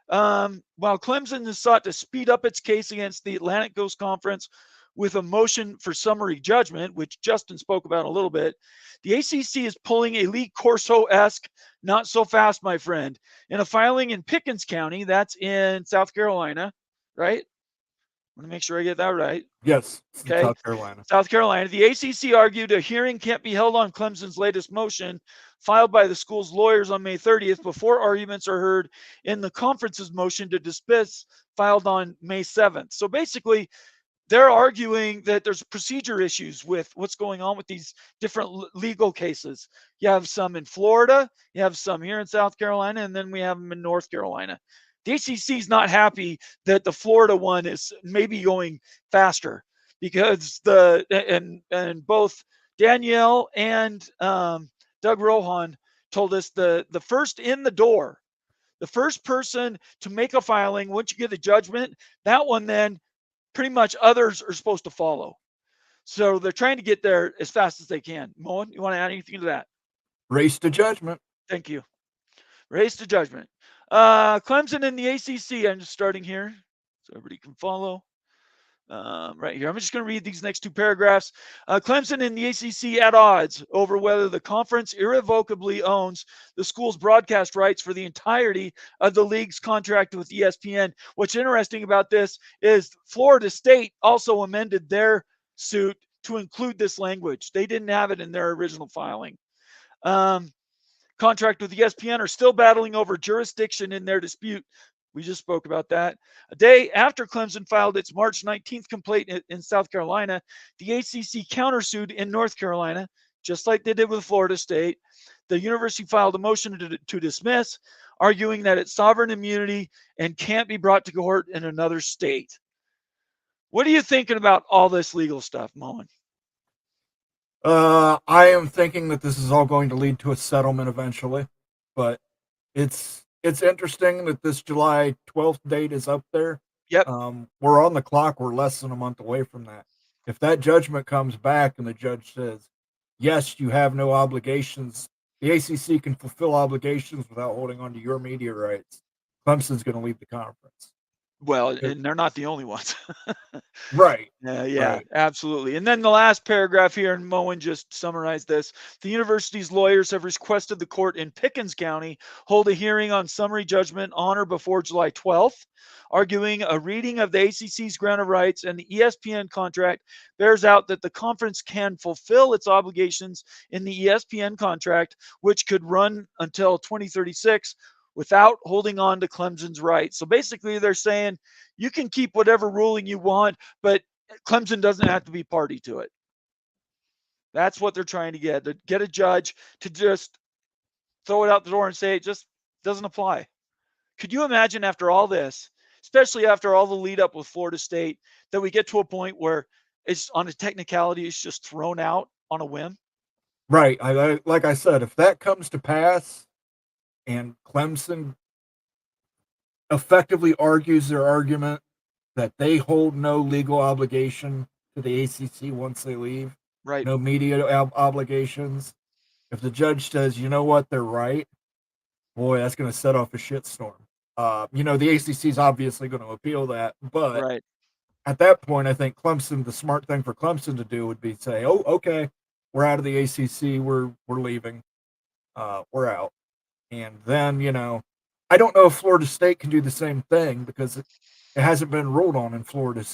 While Clemson has sought to speed up its case against the Atlantic Coast Conference with a motion for summary judgment, which Justin spoke about a little bit, the ACC is pulling a Lee Corso-esque not so fast, my friend, in a filing in Pickens County. That's in South Carolina, right? I want to make sure I get that right. Yes. Okay. South Carolina. South Carolina. The ACC argued a hearing can't be held on Clemson's latest motion filed by the school's lawyers on May 30th before arguments are heard in the conference's motion to dismiss filed on May 7th. So basically, they're arguing that there's procedure issues with what's going on with these different legal cases. You have some in Florida, you have some here in South Carolina, and then we have them in North Carolina. The ACC is not happy that the Florida one is maybe going faster because both Danielle and Doug Rohan told us the first in the door, the first person to make a filing, once you get a judgment, that one then pretty much others are supposed to follow. So they're trying to get there as fast as they can. Moen, you want to add anything to that? Race to judgment. Thank you. Race to judgment. Clemson and the ACC. I'm just starting here so everybody can follow. Right here. I'm just going to read these next two paragraphs. Clemson and the ACC at odds over whether the conference irrevocably owns the school's broadcast rights for the entirety of the league's contract with ESPN. What's interesting about this is Florida State also amended their suit to include this language. They didn't have it in their original filing. contract with ESPN are still battling over jurisdiction in their dispute. We just spoke about that. A day after Clemson filed its March 19th complaint in South Carolina, the ACC countersued in North Carolina, just like they did with Florida State. The university filed a motion to dismiss, arguing that it's sovereign immunity and can't be brought to court in another state. What are you thinking about all this legal stuff, Moen? I am thinking that this is all going to lead to a settlement eventually, but it's interesting that this July 12th date is up there. Yep. We're on the clock. We're less than a month away from that. If that judgment comes back and the judge says, yes, you have no obligations, the ACC can fulfill obligations without holding on to your media rights, Clemson's going to leave the conference. Well, and they're not the only ones. Right. Yeah, Right. absolutely. And then the last paragraph here, and Moen just summarized this. The university's lawyers have requested the court in Pickens County hold a hearing on summary judgment on or before July 12th, arguing a reading of the ACC's grant of rights and the ESPN contract bears out that the conference can fulfill its obligations in the ESPN contract, which could run until 2036 without holding on to Clemson's rights. So basically they're saying you can keep whatever ruling you want, but Clemson doesn't have to be party to it. That's what they're trying to get a judge to just throw it out the door and say it just doesn't apply. Could you imagine after all this, especially after all the lead up with Florida State, that we get to a point where it's on a technicality, it's just thrown out on a whim? Right. Like I said, if that comes to pass and Clemson effectively argues their argument that they hold no legal obligation to the ACC once they leave, Right. no media obligations. If the judge says, you know what, they're right, boy, that's going to set off a shitstorm. The ACC is obviously going to appeal that, but Right. at that point, I think the smart thing for Clemson to do would be say, oh, okay, we're out of the ACC, we're leaving, we're out. And then, I don't know if Florida State can do the same thing because it hasn't been ruled on in Florida, in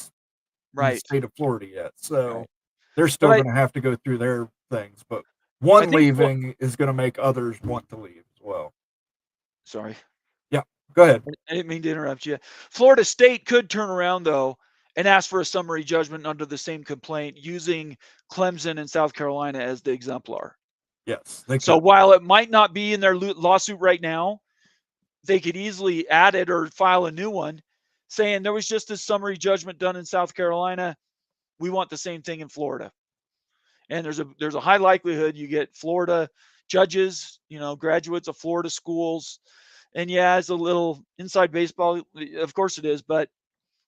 the state of Florida yet. So they're still going to have to go through their things. But one leaving is going to make others want to leave as well. Sorry. Yeah, go ahead. I didn't mean to interrupt you. Florida State could turn around, though, and ask for a summary judgment under the same complaint using Clemson and South Carolina as the exemplar. Yes. So while it might not be in their lawsuit right now, they could easily add it or file a new one saying there was just a summary judgment done in South Carolina. We want the same thing in Florida. And there's a high likelihood you get Florida judges, graduates of Florida schools. And yeah, it's a little inside baseball. Of course it is, but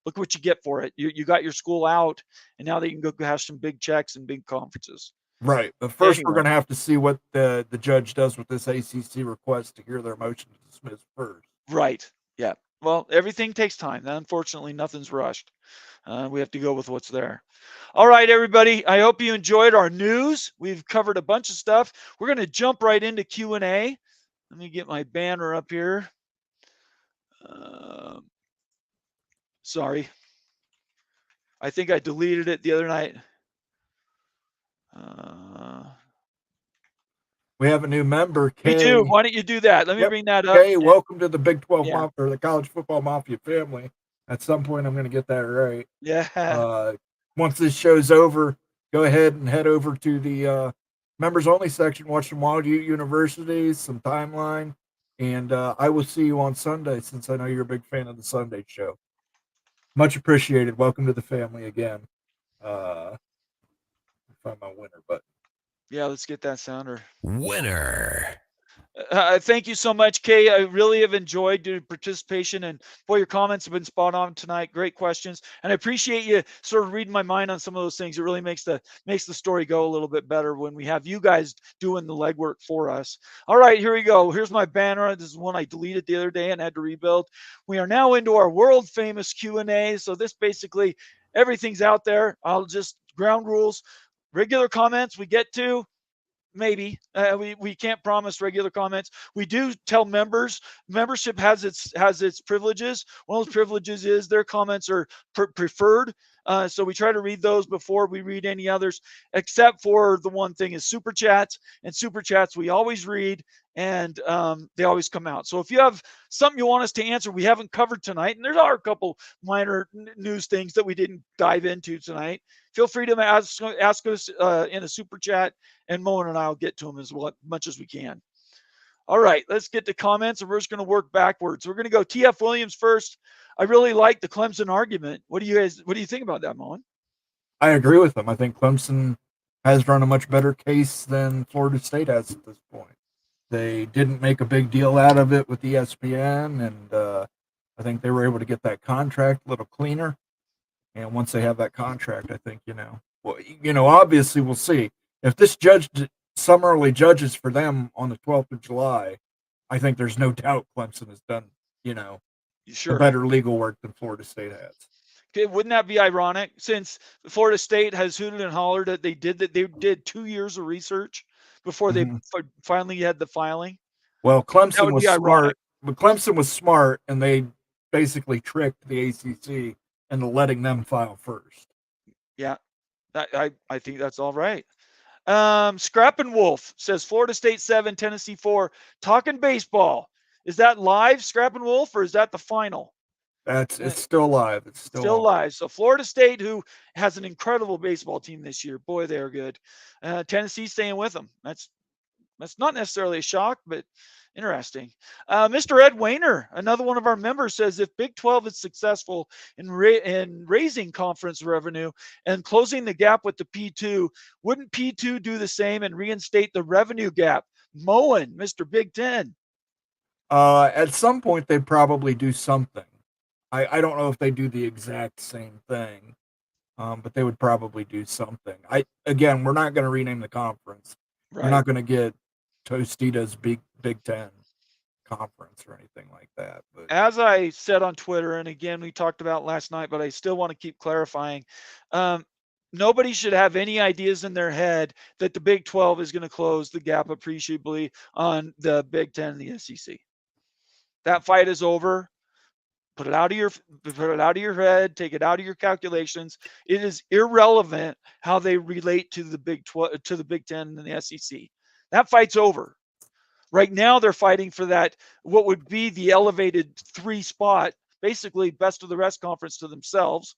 look what you get for it. You got your school out, and now they can go have some big checks and big conferences. Right. But first, we're going to have to see what the judge does with this ACC request to hear their motion to dismiss first. Right. Yeah. Well, everything takes time. Unfortunately, nothing's rushed. We have to go with what's there. All right, everybody. I hope you enjoyed our news. We've covered a bunch of stuff. We're going to jump right into Q&A. Let me get my banner up here. Sorry. I think I deleted it the other night. We have a new member, Kay. We do. Why don't you do that? Let me bring that up. Kay, welcome to the Big 12 Mafia, or the College Football Mafia family. At some point, I'm going to get that right. Yeah. Once this show's over, go ahead and head over to the members only section, watch some Wild Ute University, some timeline, and I will see you on Sunday since I know you're a big fan of the Sunday show. Much appreciated. Welcome to the family again. Find my winner button. Yeah, let's get that sounder. Winner. Thank you so much, Kay. I really have enjoyed your participation, and boy, your comments have been spot on tonight. Great questions, and I appreciate you sort of reading my mind on some of those things. It really makes the story go a little bit better when we have you guys doing the legwork for us. All right, here we go. Here's my banner. This is one I deleted the other day and had to rebuild. We are now into our world famous Q&A. So this basically everything's out there. I'll just ground rules. Regular comments we get to. Maybe we can't promise regular comments. We do tell members membership has its privileges. One of those privileges is their comments are preferred So we try to read those before we read any others, except for the one thing is super chats. And super chats we always read, and they always come out. So if you have something you want us to answer we haven't covered tonight, and there are a couple minor news things that we didn't dive into tonight, feel free to ask us in a super chat, and Moen and I will get to them as much as we can. All right, let's get to comments, and we're just going to work backwards. We're going to go TF Williams first. I really like the Clemson argument. What do you think about that, Moen? I agree with them. I think Clemson has run a much better case than Florida State has at this point. They didn't make a big deal out of it with ESPN, and I think they were able to get that contract a little cleaner. And once they have that contract, I think, obviously we'll see. If this judge summarily judges for them on the 12th of July, I think there's no doubt Clemson has done, Sure. better legal work than Florida State has. Okay, wouldn't that be ironic, since Florida State has hooted and hollered that they did 2 years of research before they finally had the filing? Well, That Clemson would was be ironic. smart, but Clemson was smart, and they basically tricked the ACC into letting them file first. Yeah, I think that's all right. Scrappin' Wolf says Florida State 7, Tennessee 4. Talking baseball. Is that live, Scrappin' Wolf, or is that the final? It's still live. It's still live. So Florida State, who has an incredible baseball team this year, boy, they are good. Tennessee staying with them. That's not necessarily a shock, but interesting. Mr. Ed Wayner, another one of our members, says if Big 12 is successful in raising conference revenue and closing the gap with the P2, wouldn't P2 do the same and reinstate the revenue gap? Moen, Mr. Big 10. At some point, they'd probably do something. I don't know if they do the exact same thing, but they would probably do something. We're not going to rename the conference. Right. You're not going to get Tostitos Big Ten conference or anything like that. But as I said on Twitter, and again we talked about last night, but I still want to keep clarifying. Nobody should have any ideas in their head that the Big 12 is going to close the gap appreciably on the Big 10 and the SEC. That fight is over. Put it out of your head. Take it out of your calculations. It is irrelevant how they relate to the Big 10 and the SEC. That fight's over. Right now, they're fighting for that, what would be the elevated 3 spot, basically best of the rest conference to themselves.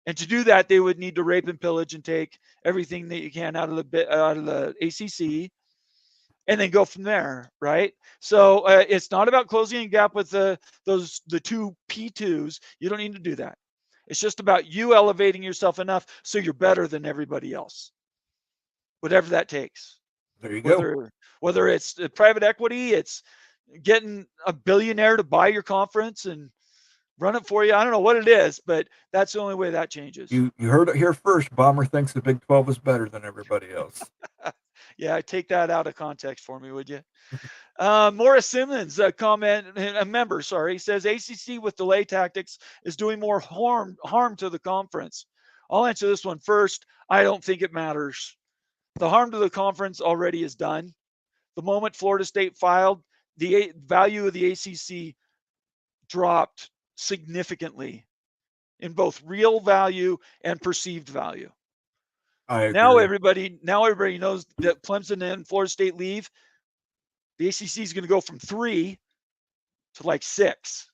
And to do that, they would need to rape and pillage and take everything that you can out of the ACC, and then go from there, right? So it's not about closing a gap with the 2 P2s. You don't need to do that. It's just about you elevating yourself enough so you're better than everybody else, whatever that takes. There you go. Whether it's private equity, it's getting a billionaire to buy your conference and run it for you. I don't know what it is, but that's the only way that changes. You heard it here first. Bomber thinks the Big 12 is better than everybody else. Yeah, take that out of context for me, would you? Morris Simmons, a member, says ACC with delay tactics is doing more harm to the conference. I'll answer this one first. I don't think it matters. The harm to the conference already is done. The moment Florida State filed, the value of the ACC dropped significantly in both real value and perceived value. I agree. Now everybody knows that Clemson and Florida State leave. The ACC is going to go from 3 to like 6.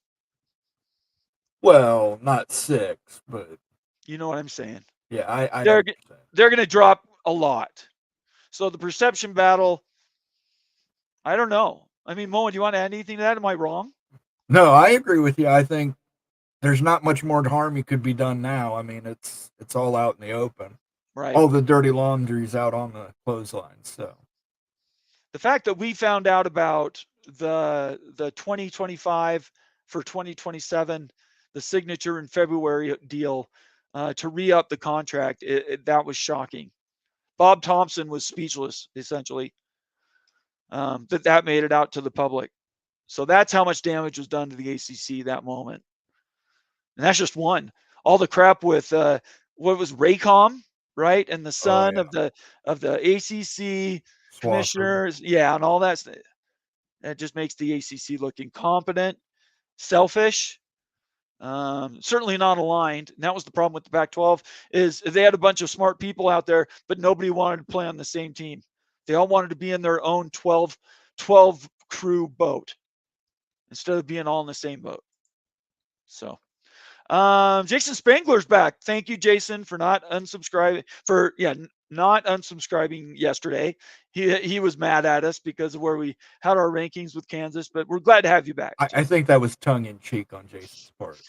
Well, not 6, but you know what I'm saying. Yeah, they're going to drop a lot. So the perception battle, I don't know. I mean, Moen, do you want to add anything to that? Am I wrong? No, I agree with you. I think there's not much more harm you could be done now. I mean, it's all out in the open. Right. All the dirty laundry's out on the clothesline. So the fact that we found out about the 2025 for 2027, the signature in February deal to re-up the contract, that was shocking. Bob Thompson was speechless, essentially, that made it out to the public. So that's how much damage was done to the ACC that moment. And that's just one. All the crap with what was Raycom, right? And the son of the ACC commissioners, and all that. That just makes the ACC look incompetent, selfish, Certainly not aligned. And that was the problem with the Pac-12 is they had a bunch of smart people out there, but nobody wanted to play on the same team. They all wanted to be in their own 12 crew boat instead of being all in the same boat. So Jason Spangler's back. Thank you, Jason, for not unsubscribing not unsubscribing yesterday. He was mad at us because of where we had our rankings with Kansas, but we're glad to have you back. I think that was tongue in cheek on Jason's part.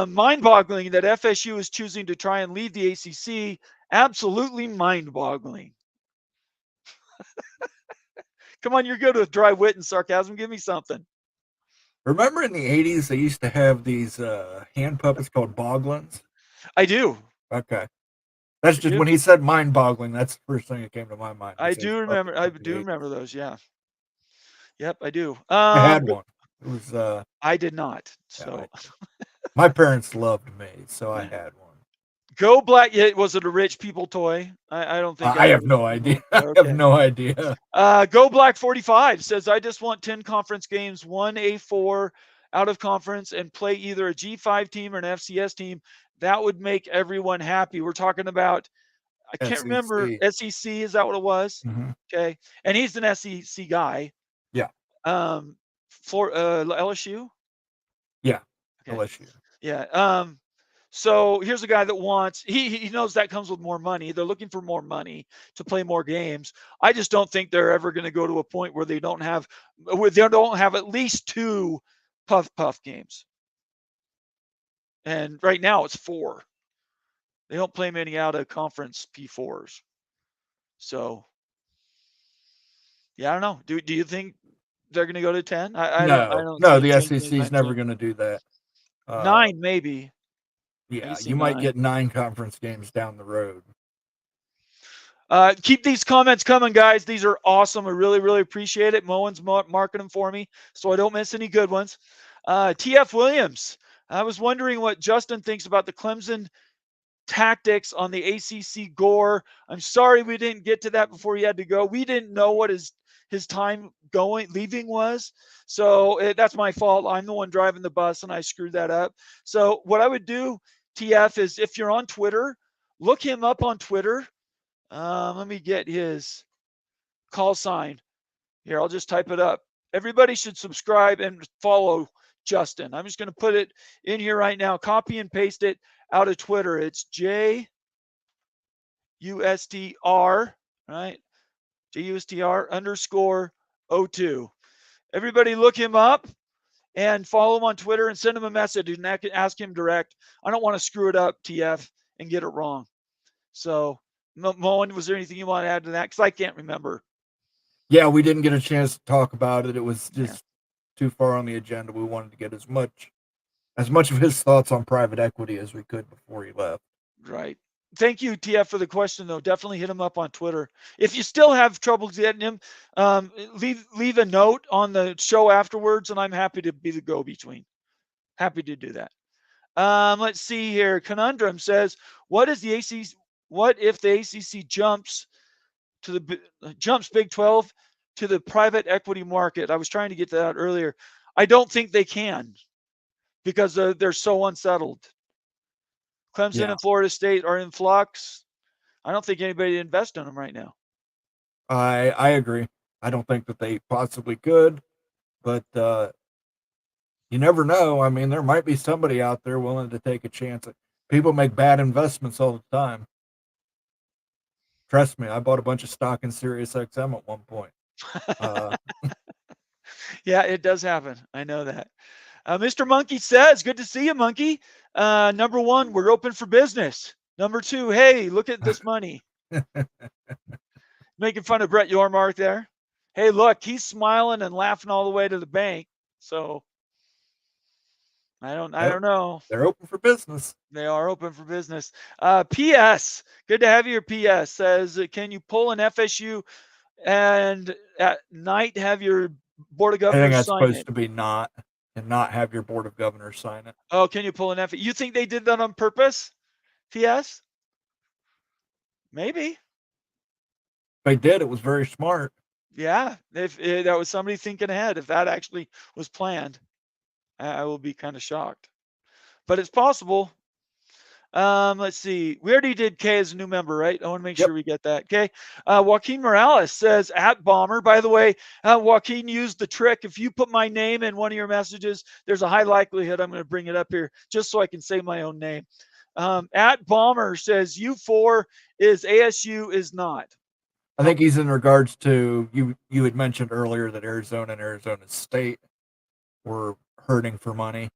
Mind-boggling that FSU is choosing to try and leave the ACC. Absolutely mind-boggling. Come on, you're good with dry wit and sarcasm. Give me something. Remember in the 80s, they used to have these hand puppets called boglins? I do. Okay. That's just when he said mind-boggling. That's the first thing that came to my mind. I do remember. I do remember those. Yeah. Yep, I do. I had one. It was. I did not. So my parents loved me, so I had one. Go Black. Was it a rich people toy? I don't think. I have no idea. I have no idea. Go Black 45 says, I just want 10 conference games, 1 A4 out of conference, and play either a G5 team or an FCS team. That would make everyone happy. We're talking about, I can't remember, SEC, is that what it was? Mm-hmm. Okay. And he's an SEC guy. Yeah. For LSU? Yeah. Okay. LSU. Yeah. So here's a guy that wants, he knows that comes with more money. They're looking for more money to play more games. I just don't think they're ever going to go to a point where they don't have at least 2 puff games. And right now it's 4. They don't play many out of conference P4s. So, yeah, I don't know. Do you think they're going to go to 10? I don't. No, the SEC is never going to do that. 9 maybe. Yeah, you might get 9 conference games down the road. Keep these comments coming, guys. These are awesome. I really, really appreciate it. Moen's marking them for me so I don't miss any good ones. TF Williams, I was wondering what Justin thinks about the Clemson tactics on the ACC Gore. I'm sorry we didn't get to that before he had to go. We didn't know what his time leaving was. So that's my fault. I'm the one driving the bus and I screwed that up. So what I would do, TF, is if you're on Twitter, look him up on Twitter. Let me get his call sign here. I'll just type it up. Everybody should subscribe and follow Justin. I'm just going to put it in here right now. Copy and paste it out of Twitter. It's JUSTR, right? JUSTR_02. Everybody look him up and follow him on Twitter and send him a message and ask him direct. I don't want to screw it up, TF, and get it wrong. So, Moen, was there anything you want to add to that? Because I can't remember. Yeah, we didn't get a chance to talk about it. It was just too far on the agenda. We wanted to get as much of his thoughts on private equity as we could before he left. Right. Thank you, TF, for the question, though. Definitely hit him up on Twitter. If you still have trouble getting him, leave a note on the show afterwards, and I'm happy to be the go-between. Happy to do that. Let's see here. Conundrum says, what if the ACC jumps Big 12 to the private equity market? I was trying to get to that earlier. I don't think they can because they're so unsettled. Clemson and Florida State are in flux. I don't think anybody invest in them right now. I agree. I don't think that they possibly could, but you never know. I mean, there might be somebody out there willing to take a chance. People make bad investments all the time. Trust me, I bought a bunch of stock in SiriusXM at one point. Yeah, it does happen. I know that. Mr. Monkey says, good to see you, Monkey. Number 1, we're open for business. Number 2, hey, look at this money. Making fun of Brett Yormark there. Hey, look, he's smiling and laughing all the way to the bank. So I don't know. They're open for business. They are open for business. PS, good to have you here. PS says, can you pull an FSU and at night have your board of governors I think that's sign supposed it? to be not have your board of governors sign it. Oh, can you pull an FSU? You think they did that on purpose? PS? Maybe. If they did, it was very smart. Yeah, if that was somebody thinking ahead, if that actually was planned, I will be kind of shocked. but it's possible. Let's see. We already did K as a new member, right? I want to make sure we get that. Okay. Joaquin Morales says at Bomber. By the way, Joaquin used the trick. If you put my name in one of your messages, there's a high likelihood I'm going to bring it up here just so I can say my own name. At Bomber says U4 is ASU is not. I think he's in regards to you had mentioned earlier that Arizona and Arizona State were hurting for money.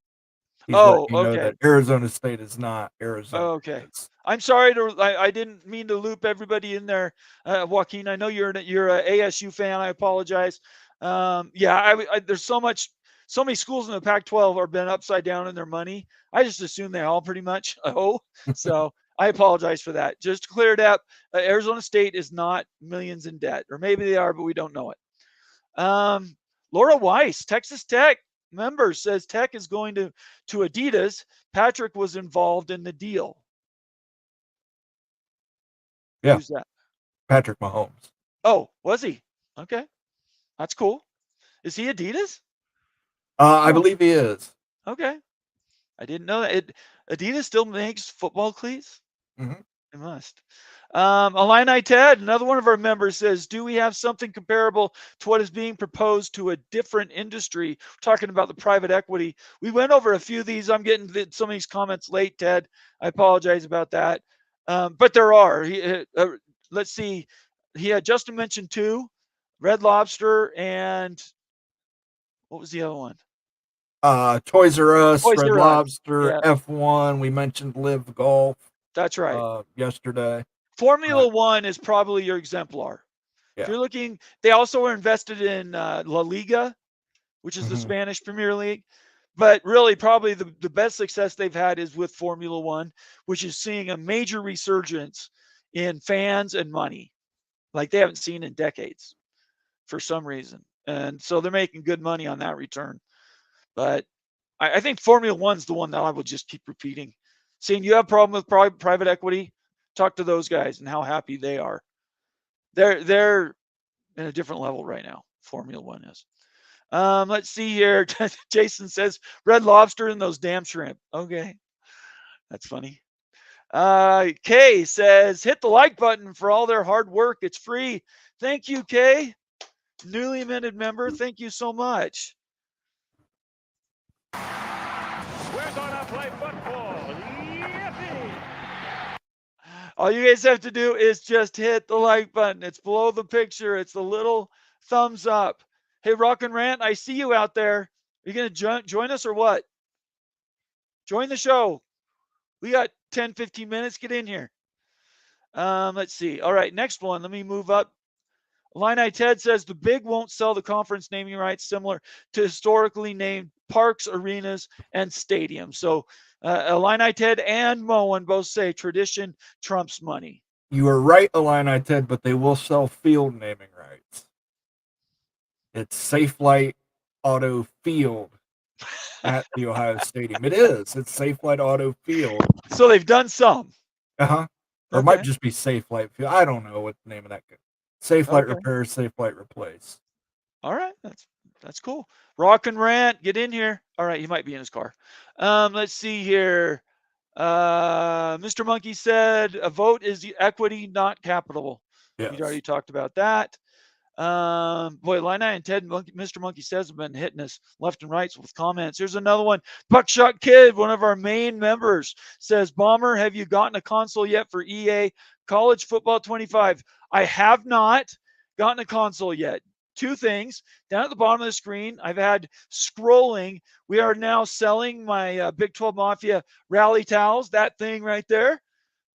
He's letting you know that Arizona State is not Arizona. Okay. I'm sorry I didn't mean to loop everybody in there, Joaquin. I know you're a ASU fan. I apologize. There's so many schools in the Pac-12 are been upside down in their money. I just assume they all pretty much owe. So I apologize for that. Just to clear it up, Arizona State is not millions in debt, or maybe they are, but we don't know it. Laura Weiss, Texas Tech member, says Tech is going to Adidas. Patrick was involved in the deal. Yeah. Who's that? Patrick Mahomes. Oh, was he? Okay. That's cool. Is he Adidas? I believe he is. Okay. I didn't know that. Adidas still makes football cleats? Mm-hmm. It must. Illini Ted, another one of our members, says, do we have something comparable to what is being proposed to a different industry? We're talking about the private equity. We went over a few of these. I'm getting some of these comments late, Ted. I apologize about that. But there are. Let's see. Justin mentioned two, Red Lobster and what was the other one? Toys R Us, Toys Red R Us. Lobster, Yeah. F1. We mentioned Live Golf. That's right. Yesterday. Formula One is probably your exemplar. Yeah. If you're looking, they also are invested in La Liga, which is the Spanish Premier League. But really, probably the best success they've had is with Formula One, which is seeing a major resurgence in fans and money like they haven't seen in decades for some reason. And so they're making good money on that return. But I think Formula One's the one that I would just keep repeating. Seeing you have a problem with private equity, talk to those guys and how happy they are. They're in a different level right now. Formula One is. Let's see here. Jason says Red Lobster and those damn shrimp. Okay, that's funny. Kay says hit the like button for all their hard work. It's free. Thank you, Kay. Newly minted member. Thank you so much. We're gonna play football. Yippee! All you guys have to do is just hit the like button. It's below the picture. It's the little thumbs up. Hey, Rock and Rant, I see you out there. Are you going to join us or what? Join the show. We got 10, 15 minutes. Get in here. Let's see. All right, next one. Let me move up. Illini Ted says the Big won't sell the conference naming rights similar to historically named parks, arenas, and stadiums. So Illini Ted and Moen both say tradition trumps money. You are right, Illini Ted, but they will sell field naming rights. It's Safe Light Auto Field at the Ohio Stadium. It is. It's Safe Light Auto Field. So they've done some. Or it might just be Safe Light Field. I don't know what the name of that is. Safe Light Repair, Safe Light Replace. All right. That's cool. Rock and Rant, get in here. All right, he might be in his car. Let's see here. Mr. Monkey said a vote is the equity, not capital. Yes. We already talked about that. Boy, Illini and Ted, Mr. Monkey says have been hitting us left and right with comments. Here's another one. Buckshot Kid, one of our main members, says, Bomber, have you gotten a console yet for EA College Football 25? I have not gotten a console yet. Two things. Down at the bottom of the screen, I've had scrolling. We are now selling my Big 12 Mafia rally towels, that thing right there.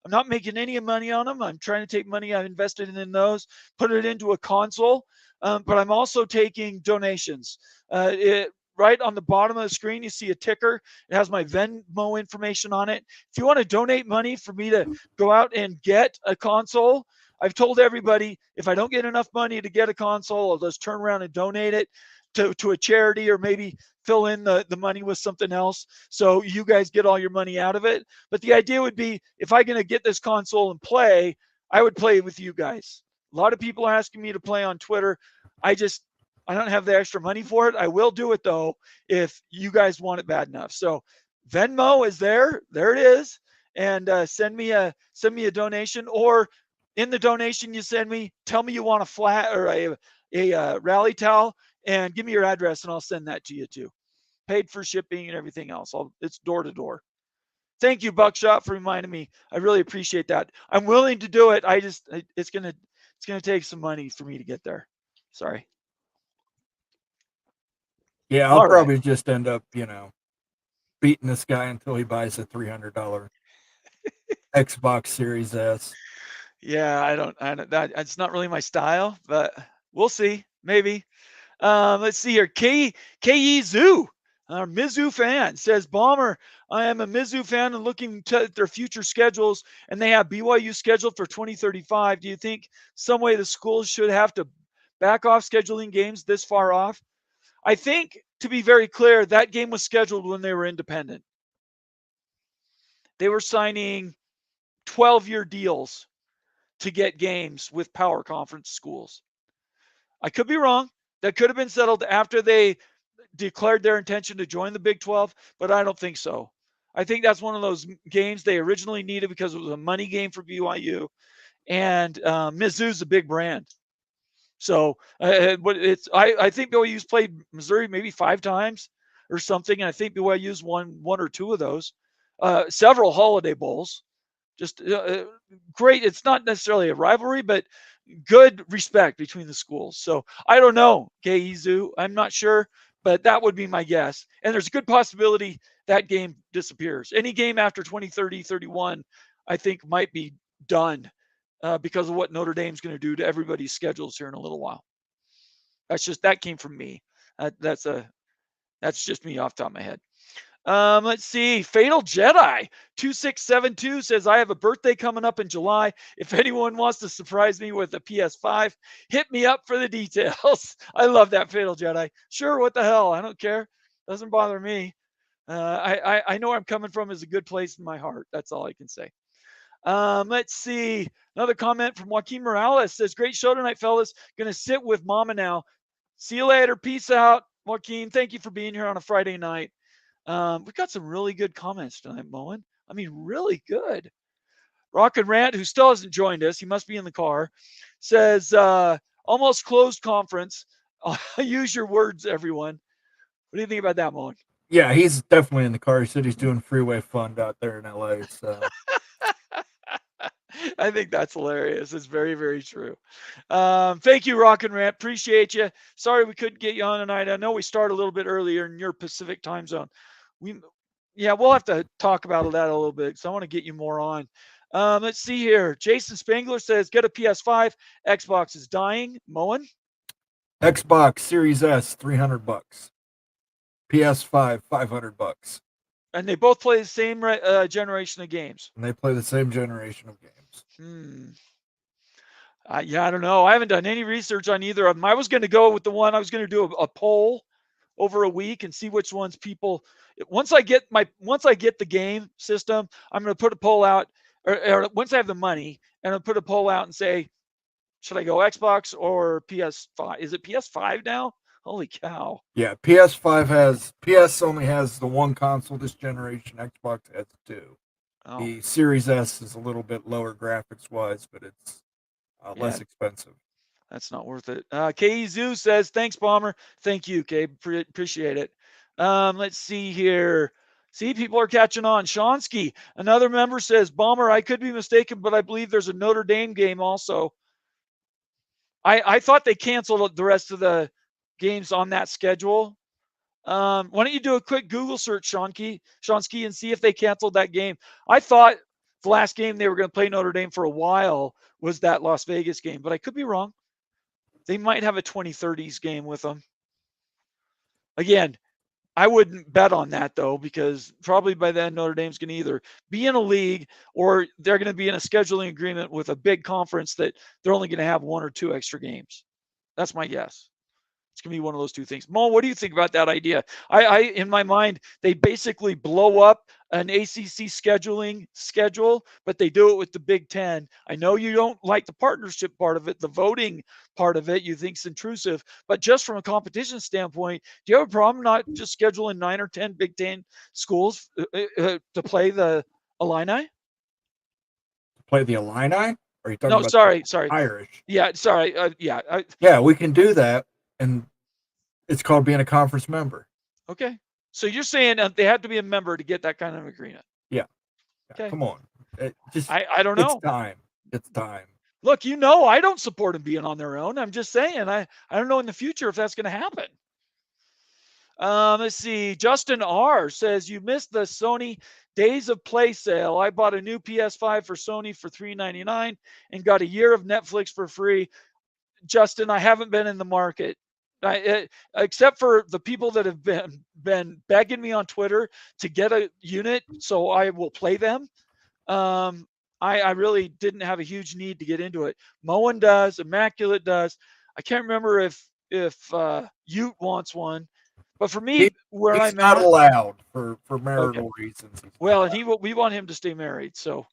I'm not making any money on them. I'm trying to take money I've invested in those, put it into a console. But I'm also taking donations. Right on the bottom of the screen, you see a ticker. It has my Venmo information on it. If you want to donate money for me to go out and get a console, I've told everybody if I don't get enough money to get a console, I'll just turn around and donate it to a charity or maybe fill in the money with something else so you guys get all your money out of it. But the idea would be if I'm going to get this console and play, I would play with you guys. A lot of people are asking me to play on Twitter. I don't have the extra money for it. I will do it, though, if you guys want it bad enough. So Venmo is there. There it is. And send me a donation, or in the donation you send me, tell me you want a flat or a rally towel, and give me your address, and I'll send that to you too. Paid for shipping and everything else. It's door to door. Thank you, Buckshot, for reminding me. I really appreciate that. I'm willing to do it. It's gonna take some money for me to get there. Sorry. Yeah, I'll All right. probably just end up, beating this guy until he buys a $300 Xbox Series S. Yeah, I don't. That it's not really my style, but we'll see. Maybe. Let's see here. Ke Zoo, our Mizzou fan, says, Bomber, I am a Mizzou fan and looking at their future schedules, and they have BYU scheduled for 2035. Do you think some way the schools should have to back off scheduling games this far off? I think, to be very clear, that game was scheduled when they were independent. They were signing 12-year deals to get games with power conference schools. I could be wrong. That could have been settled after they declared their intention to join the Big 12, but I don't think so. I think that's one of those games they originally needed because it was a money game for BYU, and Mizzou's a big brand. So, but I think BYU's played Missouri maybe 5 times or something, and I think BYU's won 1 or 2 of those. Several Holiday Bowls. Just great. It's not necessarily a rivalry, but good respect between the schools. So I don't know, Keizu. I'm not sure, but that would be my guess. And there's a good possibility that game disappears. Any game after 2030, 31, I think might be done because of what Notre Dame's going to do to everybody's schedules here in a little while. That came from me. That's just me off the top of my head. Let's see. Fatal Jedi 2672 says, I have a birthday coming up in July. If anyone wants to surprise me with a PS5, hit me up for the details. I love that, Fatal Jedi. Sure, what the hell? I don't care. Doesn't bother me. I know where I'm coming from is a good place in my heart. That's all I can say. Let's see. Another comment from Joaquin Morales says, great show tonight, fellas. Gonna sit with Mama now. See you later. Peace out, Joaquin. Thank you for being here on a Friday night. We've got some really good comments tonight, Moen. I mean, really good. Rock and Rant, who still hasn't joined us, he must be in the car, says, almost closed conference. Use your words, everyone. What do you think about that, Moen? Yeah, he's definitely in the car. He said he's doing freeway fund out there in LA. So I think that's hilarious. It's very, very true. Thank you, Rock and Rant. Appreciate you. Sorry we couldn't get you on tonight. I know we started a little bit earlier in your Pacific time zone. We'll have to talk about that a little bit because I want to get you more on. Let's see here. Jason Spangler says, get a PS5. Xbox is dying. Moen? Xbox Series S, $300. PS5, $500. And they both play the same generation of games. And they play the same generation of games. I don't know. I haven't done any research on either of them. I was going to go with the one. I was going to do a poll over a week and see which ones people. Once I get the game system, I'm going to put a poll out. Or once I have the money, and I'll put a poll out and say, should I go Xbox or PS5? Is it PS5 now? Holy cow. Yeah, PS only has the one console this generation. Xbox has 2. Oh. The Series S is a little bit lower graphics wise, but it's less expensive. That's not worth it. K.E. Zoo says, thanks, Bomber. Thank you, K. Appreciate it. Let's see here. See, people are catching on. Shonsky, another member, says, Bomber, I could be mistaken, but I believe there's a Notre Dame game also. I thought they canceled the rest of the games on that schedule. Why don't you do a quick Google search, Shonsky, and see if they canceled that game. I thought the last game they were going to play Notre Dame for a while was that Las Vegas game, but I could be wrong. They might have a 2030s game with them. Again, I wouldn't bet on that, though, because probably by then Notre Dame's going to either be in a league or they're going to be in a scheduling agreement with a big conference that they're only going to have 1 or 2 extra games. That's my guess. It's going to be one of those two things. Mo, what do you think about that idea? I in my mind, they basically blow up an ACC schedule, but they do it with the Big Ten. I know you don't like the partnership part of it, the voting part of it, you think's intrusive, but just from a competition standpoint, do you have a problem not just scheduling 9 or 10 Big Ten schools to play the Illini? Play the Illini? Are you talking No, about sorry. Irish? Yeah, sorry. Yeah, we can do that, and it's called being a conference member. Okay. So you're saying they have to be a member to get that kind of agreement? Yeah. Okay. Come on. I don't know. It's time. Look, I don't support them being on their own. I'm just saying, I don't know in the future if that's going to happen. Let's see. Justin R says, you missed the Sony Days of Play sale. I bought a new PS5 for Sony for $399 and got a year of Netflix for free. Justin, I haven't been in the market. Except for the people that have been begging me on Twitter to get a unit, so I will play them. I really didn't have a huge need to get into it. Moen does, Immaculate does. I can't remember if Ute wants one, but for me, he's not allowed for marital reasons. Well, and we want him to stay married. So,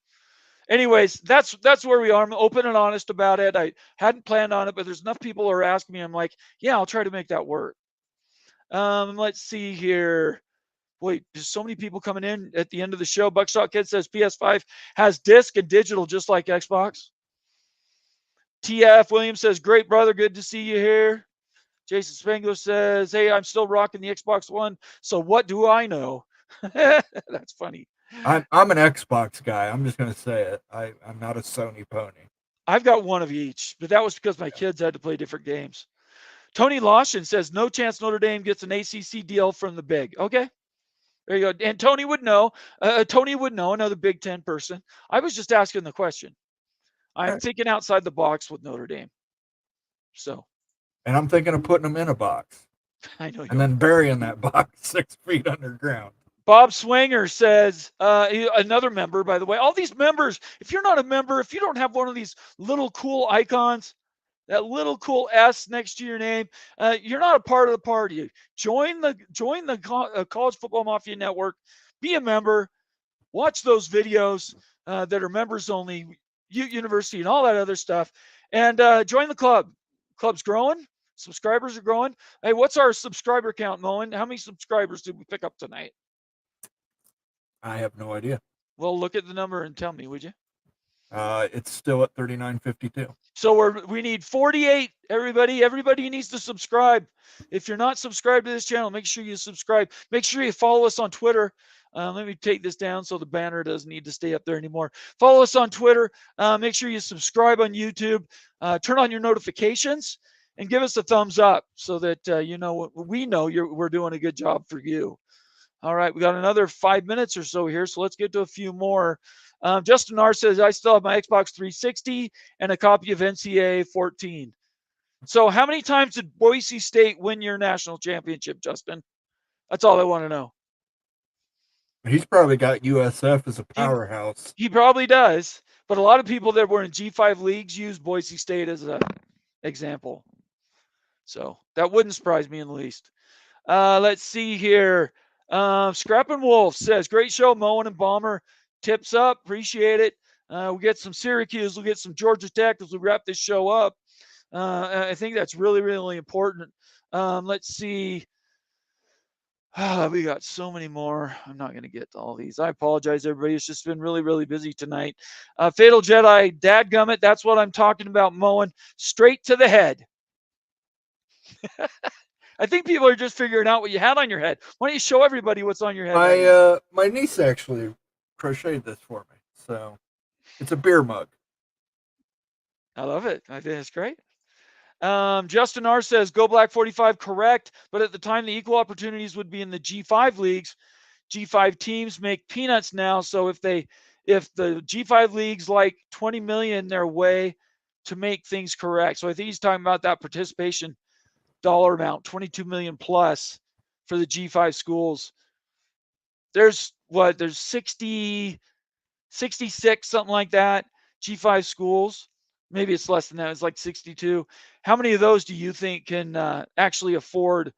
anyways, that's where we are. I'm open and honest about it. I hadn't planned on it, but there's enough people who are asking me. I'm like, yeah, I'll try to make that work. Let's see here. Wait, there's so many people coming in at the end of the show. Buckshot Kid says PS5 has disc and digital just like Xbox. TF Williams says, great, brother. Good to see you here. Jason Spangler says, hey, I'm still rocking the Xbox One. So what do I know? That's funny. I'm an Xbox guy. I'm just going to say it. I'm not a Sony pony. I've got one of each, but that was because my kids had to play different games. Tony Lawson says, no chance Notre Dame gets an ACC deal from the Big. Okay. There you go. And Tony would know. Another Big Ten person. I was just asking the question. I'm thinking outside the box with Notre Dame. So. And I'm thinking of putting them in a box. I know. And then burying that box 6 feet underground. Bob Swanger says, another member, by the way. All these members, if you're not a member, if you don't have one of these little cool icons, that little cool S next to your name, you're not a part of the party. Join the College Football Mafia Network. Be a member. Watch those videos that are members only, Ute University and all that other stuff. And join the club. Club's growing. Subscribers are growing. Hey, what's our subscriber count, Moen? How many subscribers did we pick up tonight? I have no idea. Well, look at the number and tell me, would you? It's still at 3952. So we need 48. Everybody needs to subscribe. If you're not subscribed to this channel, make sure you subscribe. Make sure you follow us on Twitter. Let me take this down so the banner doesn't need to stay up there anymore. Follow us on Twitter. Make sure you subscribe on YouTube. Turn on your notifications and give us a thumbs up so that we know we're doing a good job for you. All right, we got another 5 minutes or so here, so let's get to a few more. Justin R says, I still have my Xbox 360 and a copy of NCAA 14. So how many times did Boise State win your national championship, Justin? That's all I want to know. He's probably got USF as a powerhouse. He probably does, but a lot of people that were in G5 leagues use Boise State as an example. So that wouldn't surprise me in the least. Let's see here. Scrappin' Wolf says, great show, Moen and Bomber. Tips up. Appreciate it. We'll get some Syracuse. We'll get some Georgia Tech as we wrap this show up. I think that's really, really important. Let's see. We got so many more. I'm not going to get to all these. I apologize, everybody. It's just been really, really busy tonight. Fatal Jedi, dadgummit. That's what I'm talking about, Moen. Straight to the head. I think people are just figuring out what you had on your head. Why don't you show everybody what's on your head? My niece actually crocheted this for me. So it's a beer mug. I love it. I think it's great. Justin R says, go Black 45, correct. But at the time, the equal opportunities would be in the G5 leagues. G5 teams make peanuts now. So if the G5 leagues like 20 million their way to make things correct. So I think he's talking about that participation dollar amount, 22 million plus for the G5 schools. There's 60, 66, something like that, G5 schools. Maybe it's less than that. It's like 62. How many of those do you think can actually afford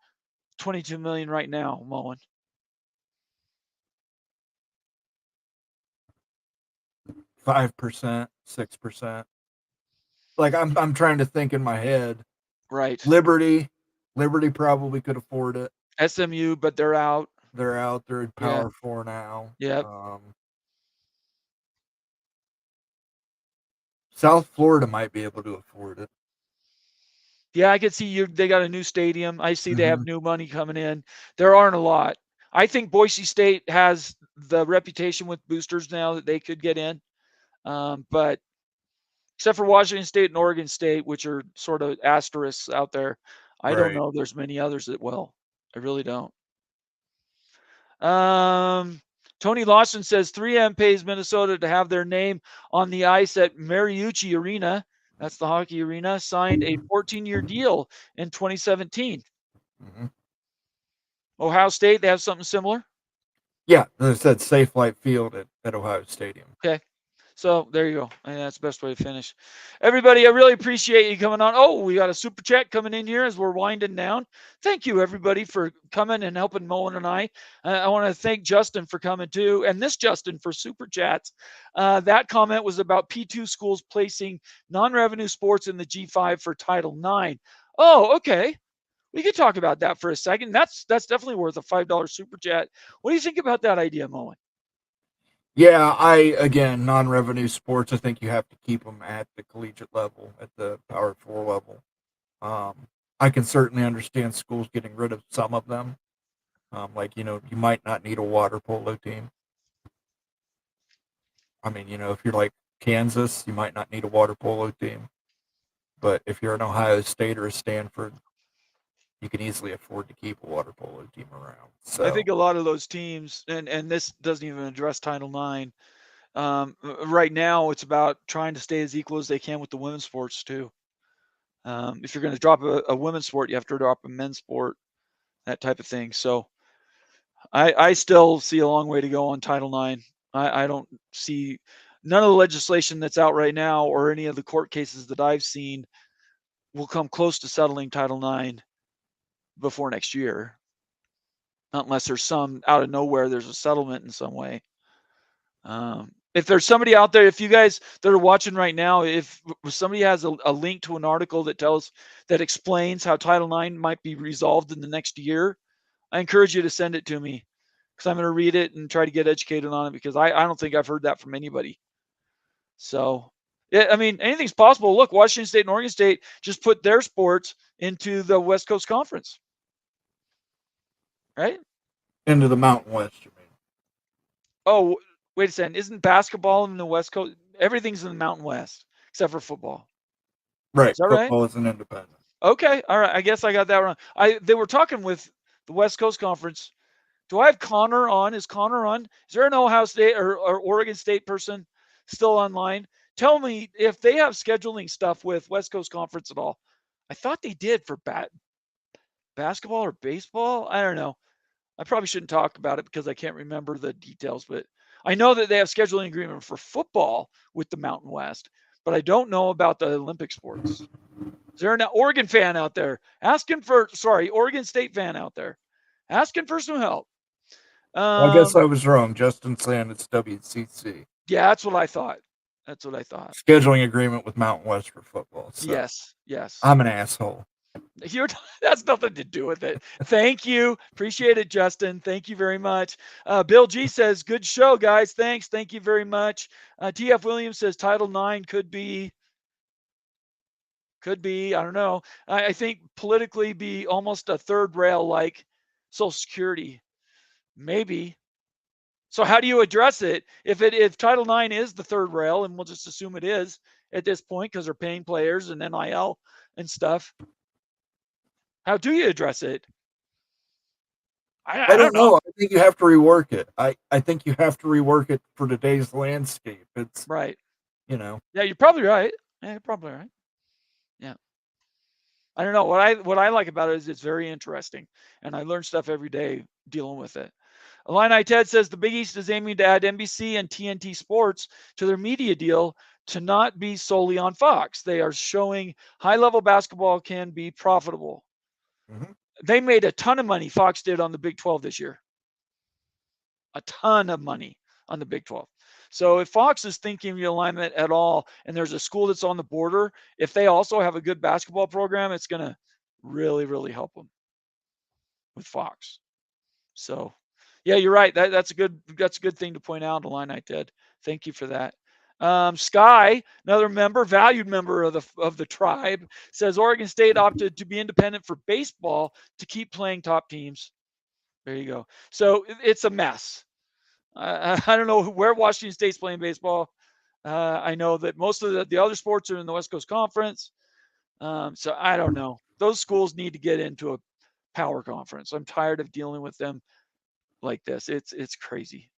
22 million right now, Mullen? 5%, 6%. Like I'm trying to think in my head. Right. Liberty probably could afford it. SMU, but they're out. They're out. They're in Yeah. Power 4 now. Yep. South Florida might be able to afford it. Yeah, I could see you. They got a new stadium. I see they have Mhm. new money coming in. There aren't a lot. I think Boise State has the reputation with boosters now that they could get in. But except for Washington State and Oregon State, which are sort of asterisks out there, I don't Right. know there's many others that will. I really don't. Tony Lawson says 3M pays Minnesota to have their name on the ice at Mariucci Arena. That's the hockey arena. Signed a 14-year deal in 2017. hmm Ohio State, they have something similar. Yeah, as I said, Safe Light Field at Ohio Stadium. Okay. So there you go. I think that's the best way to finish. Everybody, I really appreciate you coming on. Oh, we got a super chat coming in here as we're winding down. Thank you, everybody, for coming and helping Mullen and I. I want to thank Justin for coming too, and this Justin for super chats. That comment was about P2 schools placing non-revenue sports in the G5 for Title IX. Oh, okay. We could talk about that for a second. That's definitely worth a $5 super chat. What do you think about that idea, Mullen? Yeah, again, non-revenue sports, I think you have to keep them at the collegiate level, at the Power 4 level. I can certainly understand schools getting rid of some of them. Like, you might not need a water polo team. I mean, if you're like Kansas, you might not need a water polo team. But if you're an Ohio State or a Stanford, you can easily afford to keep a water polo team around. So I think a lot of those teams, and this doesn't even address Title IX. Right now, it's about trying to stay as equal as they can with the women's sports too. If you're going to drop a women's sport, you have to drop a men's sport, that type of thing. So I still see a long way to go on Title IX. I don't see none of the legislation that's out right now or any of the court cases that I've seen will come close to settling Title IX before next year, unless there's some out of nowhere there's a settlement in some way. If there's somebody out there, if you guys that are watching right now, if somebody has a link to an article that explains how Title IX might be resolved in the next year, I encourage you to send it to me because I'm going to read it and try to get educated on it because I don't think I've heard that from anybody. So, yeah, I mean, anything's possible. Look, Washington State and Oregon State just put their sports into the West Coast Conference, right? into the Mountain West, you mean? Oh, wait a second. Isn't basketball in the West Coast? Everything's in the Mountain West except for football. Right. Is that right? Football is an independent. Okay. All right. I guess I got that wrong. They were talking with the West Coast Conference. Do I have Connor on? Is Connor on? Is there an Ohio State or Oregon State person still online? Tell me if they have scheduling stuff with West Coast Conference at all. I thought they did for basketball or baseball. I don't know. I probably shouldn't talk about it because I can't remember the details, but I know that they have scheduling agreement for football with the Mountain West, but I don't know about the Olympic sports. Is there an Oregon fan out there Oregon State fan out there asking for some help? Well, I guess I was wrong. Justin saying it's WCC. Yeah, that's what I thought. Scheduling agreement with Mountain West for football. So Yes. I'm an asshole. That's nothing to do with it. Thank you. Appreciate it, Justin. Thank you very much. Bill G says, good show, guys. Thanks. Thank you very much. TF Williams says Title IX could be, I don't know. I think politically be almost a third rail like Social Security. Maybe. So how do you address it? If Title IX is the third rail, and we'll just assume it is at this point because they're paying players and NIL and stuff, how do you address it? I don't know. I think you have to rework it. I think you have to rework it for today's landscape. It's right. Yeah, you're probably right. Yeah, you're probably right. Yeah. I don't know. What I like about it is it's very interesting, and I learn stuff every day dealing with it. Illini Ted says the Big East is aiming to add NBC and TNT Sports to their media deal to not be solely on Fox. They are showing high-level basketball can be profitable. Mhm. They made a ton of money, Fox did, on the Big 12 this year. A ton of money on the Big 12. So if Fox is thinking realignment at all, and there's a school that's on the border, if they also have a good basketball program, it's going to really, really help them with Fox. So, yeah, you're right. That's a good thing to point out, Illini Ted. Thank you for that. Sky, another member, valued member of the tribe, says Oregon State opted to be independent for baseball to keep playing top teams. There you go. So it's a mess. I don't know where Washington State's playing baseball. I know that most of the other sports are in the West Coast Conference. So I don't know. Those schools need to get into a power conference. I'm tired of dealing with them like this. It's crazy.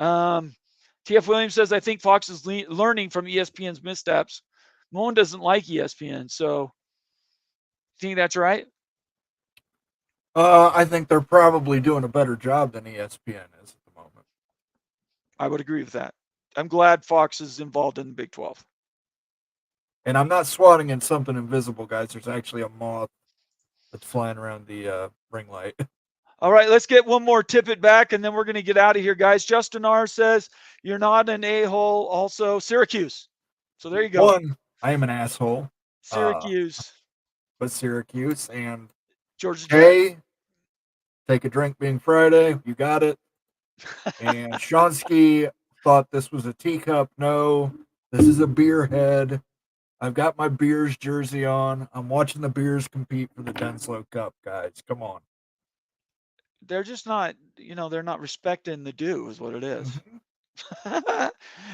TF Williams says, I think Fox is learning from ESPN's missteps. No one doesn't like ESPN. So think that's right? I think they're probably doing a better job than ESPN is at the moment. I would agree with that. I'm glad Fox is involved in the Big 12. And I'm not swatting in something invisible, guys. There's actually a moth that's flying around the ring light. All right, let's get one more tip it back, and then we're going to get out of here, guys. Justin R. says, you're not an a-hole. Also, Syracuse. So there you go. One, I am an asshole. Syracuse. But Syracuse. And Georgia Jay, take a drink being Friday. You got it. And Shonsky thought this was a teacup. No, this is a beer head. I've got my Beers jersey on. I'm watching the Beers compete for the Denslow Cup, guys. Come on. They're just not, they're not respecting the due is what it is. Mm-hmm.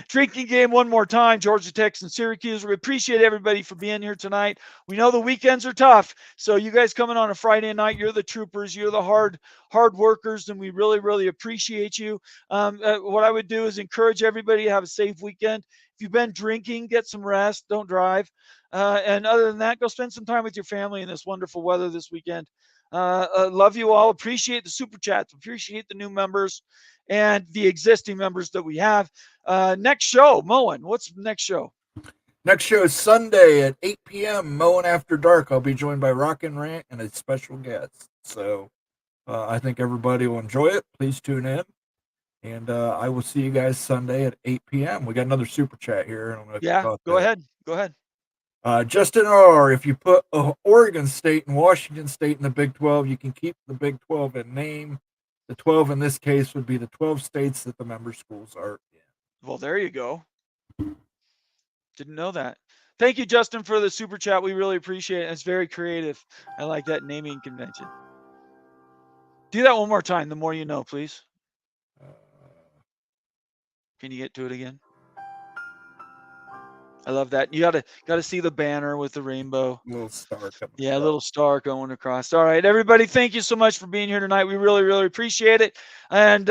Drinking game one more time, Georgia Tech and Syracuse. We appreciate everybody for being here tonight. We know the weekends are tough, so you guys coming on a Friday night, you're the troopers, you're the hard workers, and we really, really appreciate you. What I would do is encourage everybody to have a safe weekend. If you've been drinking, get some rest, don't drive. And other than that, go spend some time with your family in this wonderful weather this weekend. Love you all. Appreciate the super chats. Appreciate the new members and the existing members that we have. Next show, Moen, what's the next show? Next show is Sunday at 8 p.m. Moen After Dark. I'll be joined by Rock and Rant and a special guest. So I think everybody will enjoy it. Please tune in. And I will see you guys Sunday at 8 p.m. We got another super chat here. I don't know if Yeah, go ahead. Go ahead. Justin R., if you put Oregon State and Washington State in the Big 12, you can keep the Big 12 in name. The 12 in this case would be the 12 states that the member schools are in. Well, there you go. Didn't know that. Thank you, Justin, for the super chat. We really appreciate it. It's very creative. I like that naming convention. Do that one more time. The more you know, please. Can you get to it again? I love that. You gotta see the banner with the rainbow. Little star coming. Yeah, a little star going across. All right, everybody, thank you so much for being here tonight. We really, really appreciate it. And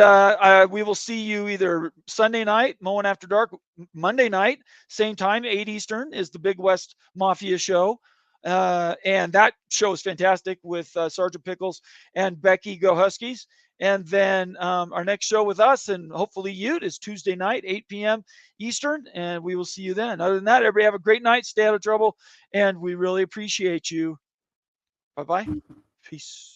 we will see you either Sunday night, Moen After Dark, Monday night, same time, 8 Eastern, is the Big West Mafia show. And that show is fantastic with Sergeant Pickles and Becky Go Huskies. And then our next show with us and hopefully you is Tuesday night, 8 p.m. Eastern, and we will see you then. Other than that, everybody have a great night. Stay out of trouble, and we really appreciate you. Bye-bye. Peace.